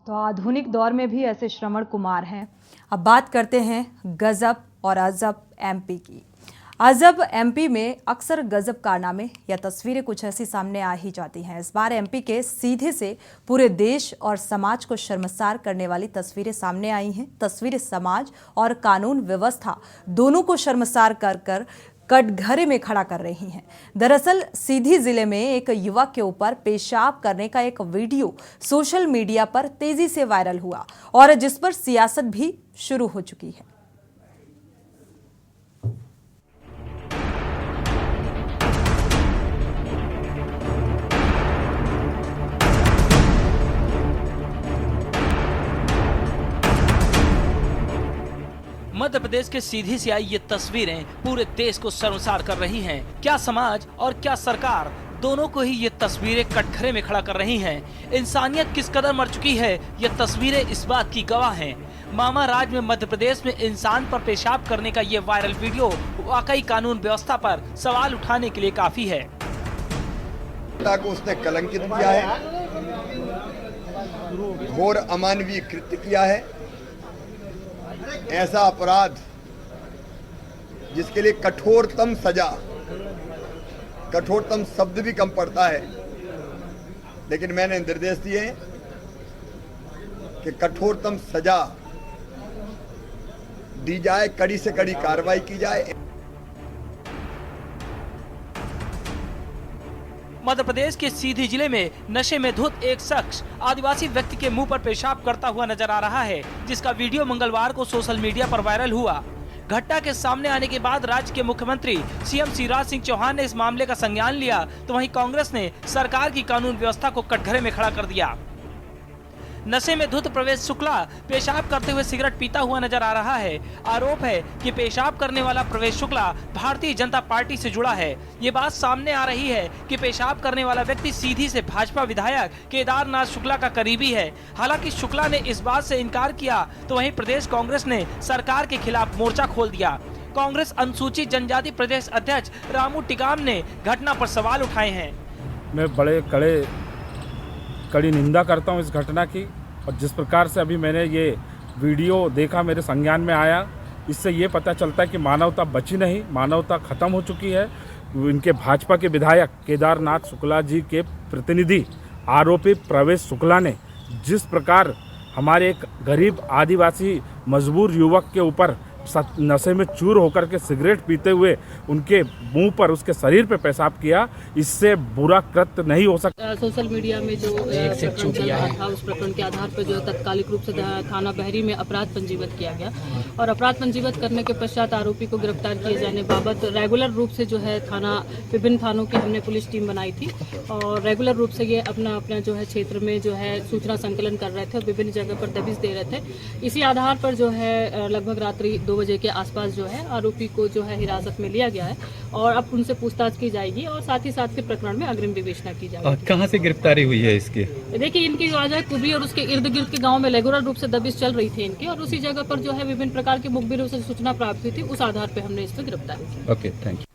तो आधुनिक दौर में भी ऐसे श्रवण कुमार हैं। अब बात करते हैं गजब और अजब एमपी की। अजब एमपी में अक्सर गजब कारनामे या तस्वीरें कुछ ऐसी सामने आ ही जाती हैं। इस बार एमपी के सीधे से पूरे देश और समाज को शर्मसार करने वाली तस्वीरें सामने आई हैं। तस्वीरें समाज और कानून व्यवस्था दोनों को शर्मसार कर कर कटघरे में खड़ा कर रही हैं। दरअसल सीधी जिले में एक युवक के ऊपर पेशाब करने का एक वीडियो सोशल मीडिया पर तेजी से वायरल हुआ और जिस पर सियासत भी शुरू हो चुकी है। मध्य प्रदेश के सीधी से आई ये तस्वीरें पूरे देश को शर्मसार कर रही हैं। क्या समाज और क्या सरकार दोनों को ही ये तस्वीरें कटघरे में खड़ा कर रही हैं। इंसानियत किस कदर मर चुकी है, ये तस्वीरें इस बात की गवाह हैं। मामा राज में मध्य प्रदेश में इंसान पर पेशाब करने का ये वायरल वीडियो वाकई कानून व्यवस्था पर सवाल उठाने के लिए काफी है। को उसने कलंकित किया है, घोर अमानवीय कृत्य किया है। ऐसा अपराध जिसके लिए कठोरतम सजा, कठोरतम शब्द भी कम पड़ता है, लेकिन मैंने निर्देश दिए कि कठोरतम सजा दी जाए, कड़ी से कड़ी कार्रवाई की जाए। मध्य प्रदेश के सीधी जिले में नशे में धुत एक शख्स आदिवासी व्यक्ति के मुंह पर पेशाब करता हुआ नजर आ रहा है, जिसका वीडियो मंगलवार को सोशल मीडिया पर वायरल हुआ। घटना के सामने आने के बाद राज्य के मुख्यमंत्री सीएम शिवराज सिंह चौहान ने इस मामले का संज्ञान लिया, तो वहीं कांग्रेस ने सरकार की कानून व्यवस्था को कटघरे में खड़ा कर दिया। नशे में धुत प्रवेश शुक्ला पेशाब करते हुए सिगरेट पीता हुआ नजर आ रहा है। आरोप है कि पेशाब करने वाला प्रवेश शुक्ला भारतीय जनता पार्टी से जुड़ा है। ये बात सामने आ रही है कि पेशाब करने वाला व्यक्ति सीधी से भाजपा विधायक केदारनाथ शुक्ला का करीबी है। हालांकि शुक्ला ने इस बात से इनकार किया, तो वहीं प्रदेश कांग्रेस ने सरकार के खिलाफ मोर्चा खोल दिया। कांग्रेस अनुसूचित जनजाति प्रदेश अध्यक्ष रामू टिकाम ने घटना पर सवाल उठाए हैं। मैं कड़ी निंदा करता हूँ इस घटना की। और जिस प्रकार से अभी मैंने ये वीडियो देखा, मेरे संज्ञान में आया, इससे ये पता चलता है कि मानवता बची नहीं, मानवता ख़त्म हो चुकी है। इनके भाजपा के विधायक केदारनाथ शुक्ला जी के प्रतिनिधि आरोपी प्रवेश शुक्ला ने जिस प्रकार हमारे एक गरीब आदिवासी मजबूर युवक के ऊपर नशे में चूर होकर के सिगरेट पीते हुए उनके मुंह पर, उसके शरीर पर पेशाब किया, इससे बुरा कृत्य नहीं हो सकता। सोशल मीडिया में जो प्रकरण चल रहा था, उस प्रकरण के आधार पर जो है तात्कालिक रूप से थाना बहरी में अपराध पंजीबद्ध किया गया और अपराध पंजीबद्ध करने के पश्चात आरोपी को गिरफ्तार किए जाने बाबत रेगुलर रूप से जो है विभिन्न थानों की हमने पुलिस टीम बनाई थी और रेगुलर रूप से ये अपना जो है क्षेत्र में जो है सूचना संकलन कर रहे थे और विभिन्न जगह पर दबिश दे रहे थे। इसी आधार पर जो है लगभग रात्रि 2 बजे के आसपास जो है आरोपी को जो है हिरासत में लिया गया है और अब उनसे पूछताछ की जाएगी और साथ ही साथ के प्रकरण में अग्रिम विवेचना की जाएगी। कहाँ से गिरफ्तारी हुई है इसकी? देखिए, इनकी जो आज कुबरी और उसके इर्द गिर्द के गांव में रेगुलर रूप से दबिश चल रही थी इनकी और उसी जगह पर जो है विभिन्न प्रकार के मुखबिरों से सूचना प्राप्त हुई थी, उस आधार पर हमने इसको गिरफ्तार किया। Okay, thank you.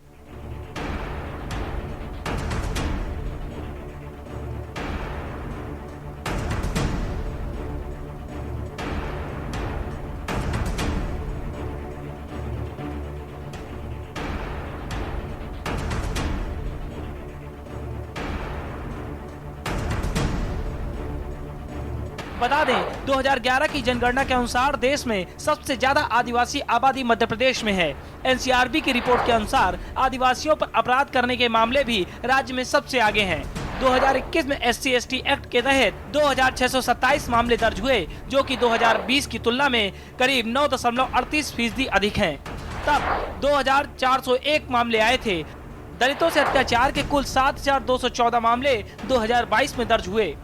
बता दें 2011 की जनगणना के अनुसार देश में सबसे ज्यादा आदिवासी आबादी मध्य प्रदेश में है। एनसीआरबी की रिपोर्ट के अनुसार आदिवासियों पर अपराध करने के मामले भी राज्य में सबसे आगे हैं। 2021 में SC/ST एक्ट के तहत 2627 मामले दर्ज हुए, जो कि 2020 की तुलना में करीब 9.38% अधिक हैं। तब 2401 मामले आए थे। दलितों से अत्याचार के कुल 7214 मामले 2022 में दर्ज हुए।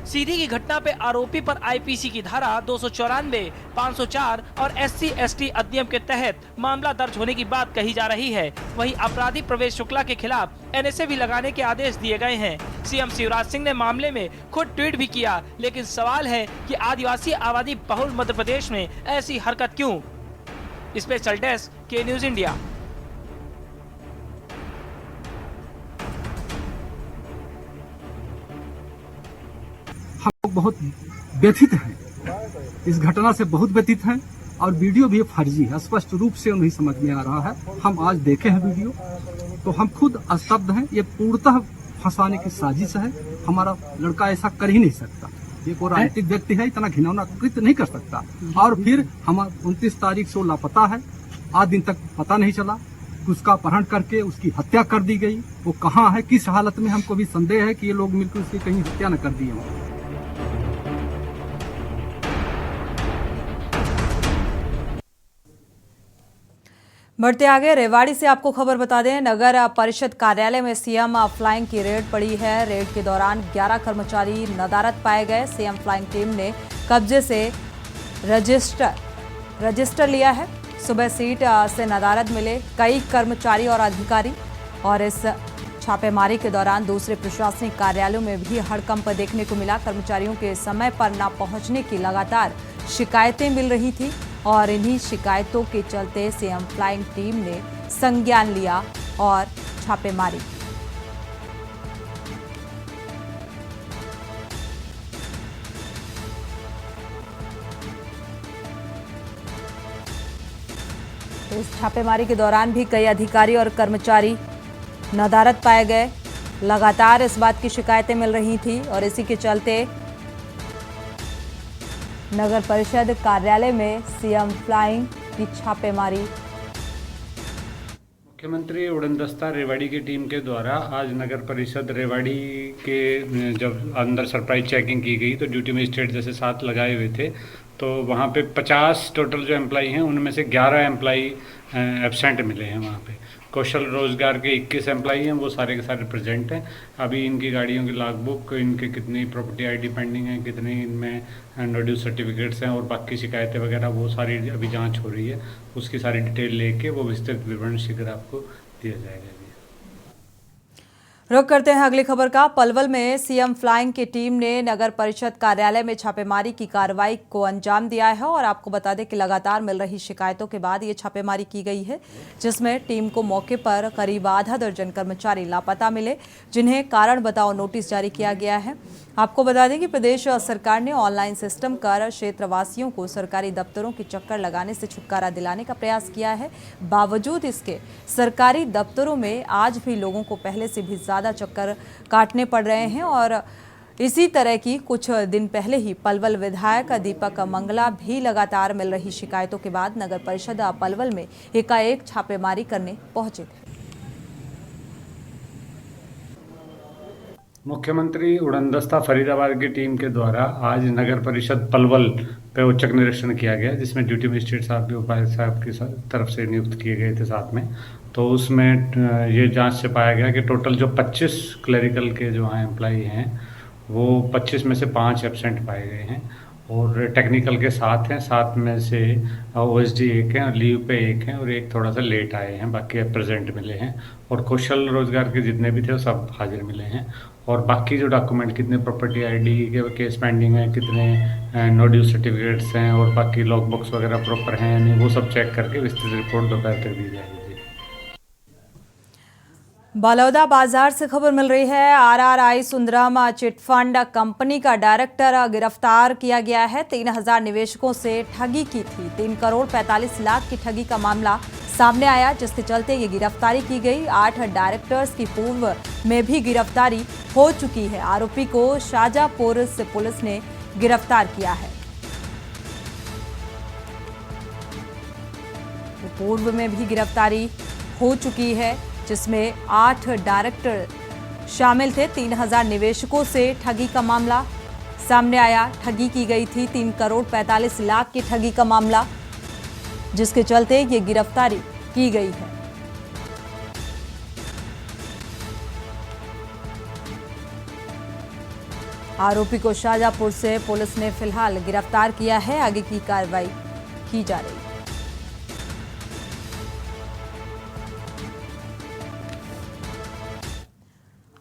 सीधी की घटना पे आरोपी पर आईपीसी की धारा 294, 504 और SC/ST अधिनियम के तहत मामला दर्ज होने की बात कही जा रही है। वहीं अपराधी प्रवेश शुक्ला के खिलाफ NSA भी लगाने के आदेश दिए गए हैं। सीएम शिवराज सिंह ने मामले में खुद ट्वीट भी किया, लेकिन सवाल है कि आदिवासी आबादी बहुल मध्य प्रदेश में ऐसी हरकत क्यों? स्पेशल डेस्क के न्यूज इंडिया। हम लोग बहुत व्यथित हैं, इस घटना से बहुत व्यथित हैं और वीडियो भी फर्जी है, स्पष्ट रूप से नहीं समझ में आ रहा है। हम आज देखे हैं वीडियो तो हम खुद अस्तब्ध हैं। ये पूर्णतः फंसाने की साजिश है। हमारा लड़का ऐसा कर ही नहीं सकता। ये कोई राजनीतिक व्यक्ति है, इतना घिनौना कृत्य नहीं कर सकता। और फिर हम 29 तारीख से लापता है, आज दिन तक पता नहीं चला। उसका अपहरण करके उसकी हत्या कर दी गई। वो कहाँ है, किस हालत में, हमको भी संदेह है कि ये लोग मिलकर उसकी कहीं हत्या न कर दी हो। बढ़ते आगे रेवाड़ी से आपको खबर बता दें, नगर परिषद कार्यालय में सीएम फ्लाइंग की रेड पड़ी है। रेड के दौरान 11 कर्मचारी नदारद पाए गए। सीएम फ्लाइंग टीम ने कब्जे से रजिस्टर लिया है। सुबह सीट से नदारद मिले कई कर्मचारी और अधिकारी। और इस छापेमारी के दौरान दूसरे प्रशासनिक कार्यालयों में भी हड़कंप देखने को मिला। कर्मचारियों के समय पर न पहुंचने की लगातार शिकायतें मिल रही थी और इन्हीं शिकायतों के चलते सीएम फ्लाइंग टीम ने संज्ञान लिया और छापेमारी। इस छापेमारी के दौरान भी कई अधिकारी और कर्मचारी नदारद पाए गए। लगातार इस बात की शिकायतें मिल रही थी और इसी के चलते नगर परिषद कार्यालय में सीएम फ्लाइंग की छापेमारी। मुख्यमंत्री उड़नदस्ता रेवाड़ी की टीम के द्वारा आज नगर परिषद रेवाड़ी के जब अंदर सरप्राइज चेकिंग की गई तो ड्यूटी मजिस्ट्रेट जैसे 7 लगाए हुए थे, तो वहाँ पे 50 टोटल जो एम्प्लॉई हैं उनमें से 11 एम्प्लॉई एब्सेंट मिले हैं। वहाँ पे कौशल रोजगार के 21 एम्प्लॉई हैं, वो सारे के सारे प्रेजेंट हैं। अभी इनकी गाड़ियों की लॉग बुक, इनके कितनी प्रॉपर्टी आईडी पेंडिंग है, कितने इनमें नो ड्यूज सर्टिफिकेट्स हैं और बाकी शिकायतें वगैरह, वो सारी अभी जांच हो रही है। उसकी सारी डिटेल लेके वो विस्तृत विवरण शीघ्र आपको दिया जाएगा। रुक करते हैं अगली खबर का। पलवल में सीएम फ्लाइंग की टीम ने नगर परिषद कार्यालय में छापेमारी की कार्रवाई को अंजाम दिया है और आपको बता दें कि लगातार मिल रही शिकायतों के बाद ये छापेमारी की गई है, जिसमें टीम को मौके पर करीब आधा दर्जन कर्मचारी लापता मिले, जिन्हें कारण बताओ नोटिस जारी किया गया है। आपको बता दें कि प्रदेश सरकार ने ऑनलाइन सिस्टम कर क्षेत्रवासियों को सरकारी दफ्तरों के चक्कर लगाने से छुटकारा दिलाने का प्रयास किया है। बावजूद इसके सरकारी दफ्तरों में आज भी लोगों को पहले से भी ज़्यादा चक्कर काटने पड़ रहे हैं और इसी तरह की कुछ दिन पहले ही पलवल विधायक दीपक मंगला भी लगातार मिल रही शिकायतों के बाद नगर परिषद पलवल में एकाएक छापेमारी करने पहुंचे थे। मुख्यमंत्री उड़नदस्ता फरीदाबाद की टीम के द्वारा आज नगर परिषद पलवल पे औचक निरीक्षण किया गया, जिसमें ड्यूटी मजिस्ट्रेट साहब भी उपायुक्त साहब की तरफ से नियुक्त किए गए थे साथ में। तो उसमें ये जांच से पाया गया कि टोटल जो 25 क्लरिकल के जो हैं एम्प्लॉई हैं वो 25 में से 5 एब्सेंट पाए गए हैं और टेक्निकल के 7 हैं, 7 में से OSD 1 हैं और लीव पे 1 हैं और एक थोड़ा सा लेट आए हैं, बाकी प्रेजेंट मिले हैं। और कौशल रोजगार के जितने भी थे वो सब हाजिर मिले हैं। और बाकी जो डॉक्यूमेंट कितने प्रॉपर्टी ID के केस पेंडिंग है, कितने नो ड्यू सर्टिफिकेट्स हैं और बाकी लॉग बुक्स वगैरह प्रॉपर हैं या नहीं, वो सब चेक करके विस्तृत रिपोर्ट दोपहर तक दी जाएगी। बलौदा बाजार से खबर मिल रही है। RRI सुंदरम चिटफंड कंपनी का डायरेक्टर गिरफ्तार किया गया है। 3000 निवेशकों से ठगी की थी। 3 करोड़ 45 लाख की ठगी का मामला सामने आया, जिसके चलते ये गिरफ्तारी की गई। 8 डायरेक्टर्स की पूर्व में भी गिरफ्तारी हो चुकी है। आरोपी को शाहजहांपुर से पुलिस ने गिरफ्तार किया है। तो पूर्व में भी गिरफ्तारी हो चुकी है, जिसमें 8 डायरेक्टर शामिल थे। 3000 निवेशकों से ठगी का मामला सामने आया। ठगी की गई थी 3 करोड़ 45 लाख की ठगी का मामला, जिसके चलते ये गिरफ्तारी की गई है। आरोपी को शाहजहांपुर से पुलिस ने फिलहाल गिरफ्तार किया है। आगे की कार्रवाई की जा रही है।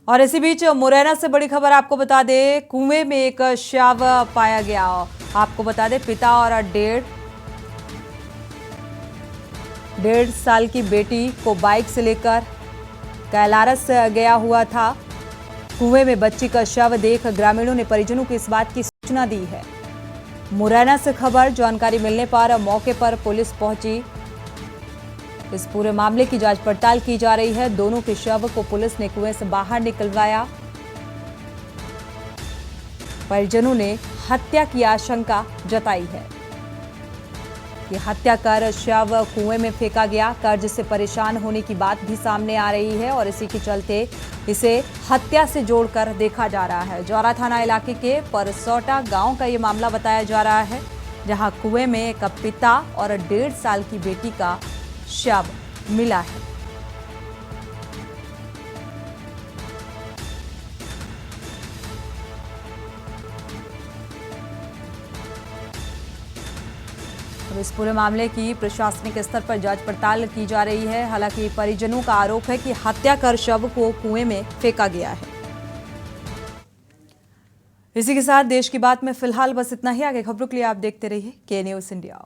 और इसी बीच मुरैना से बड़ी खबर आपको बता दें, कुएं में एक शव पाया गया। आपको बता दें, पिता और 1.5 साल की बेटी को बाइक से लेकर कैलारस गया हुआ था। कुएं में बच्ची का शव देख ग्रामीणों ने परिजनों को इस बात की सूचना दी है। मुरैना से खबर, जानकारी मिलने पर मौके पर पुलिस पहुंची। इस पूरे मामले की जांच पड़ताल की जा रही है। दोनों के शव को पुलिस ने कुएं से बाहर निकलवाया। परिजनों ने हत्या की आशंका जताई है कि हत्या कर शव कुएं में फेंका गया। कर्ज से परेशान होने की बात भी सामने आ रही है और इसी के चलते इसे हत्या से जोड़कर देखा जा रहा है। जौरा थाना इलाके के परसौटा गांव का ये मामला बताया जा रहा है, जहां कुएं में एक पिता और 1.5 साल की बेटी का शव मिला है। अब इस पूरे मामले की प्रशासनिक स्तर पर जांच पड़ताल की जा रही है। हालांकि परिजनों का आरोप है कि हत्या कर शव को कुएं में फेंका गया है। इसी के साथ देश की बात में फिलहाल बस इतना ही। आगे खबरों के लिए आप देखते रहिए के न्यूज़ इंडिया।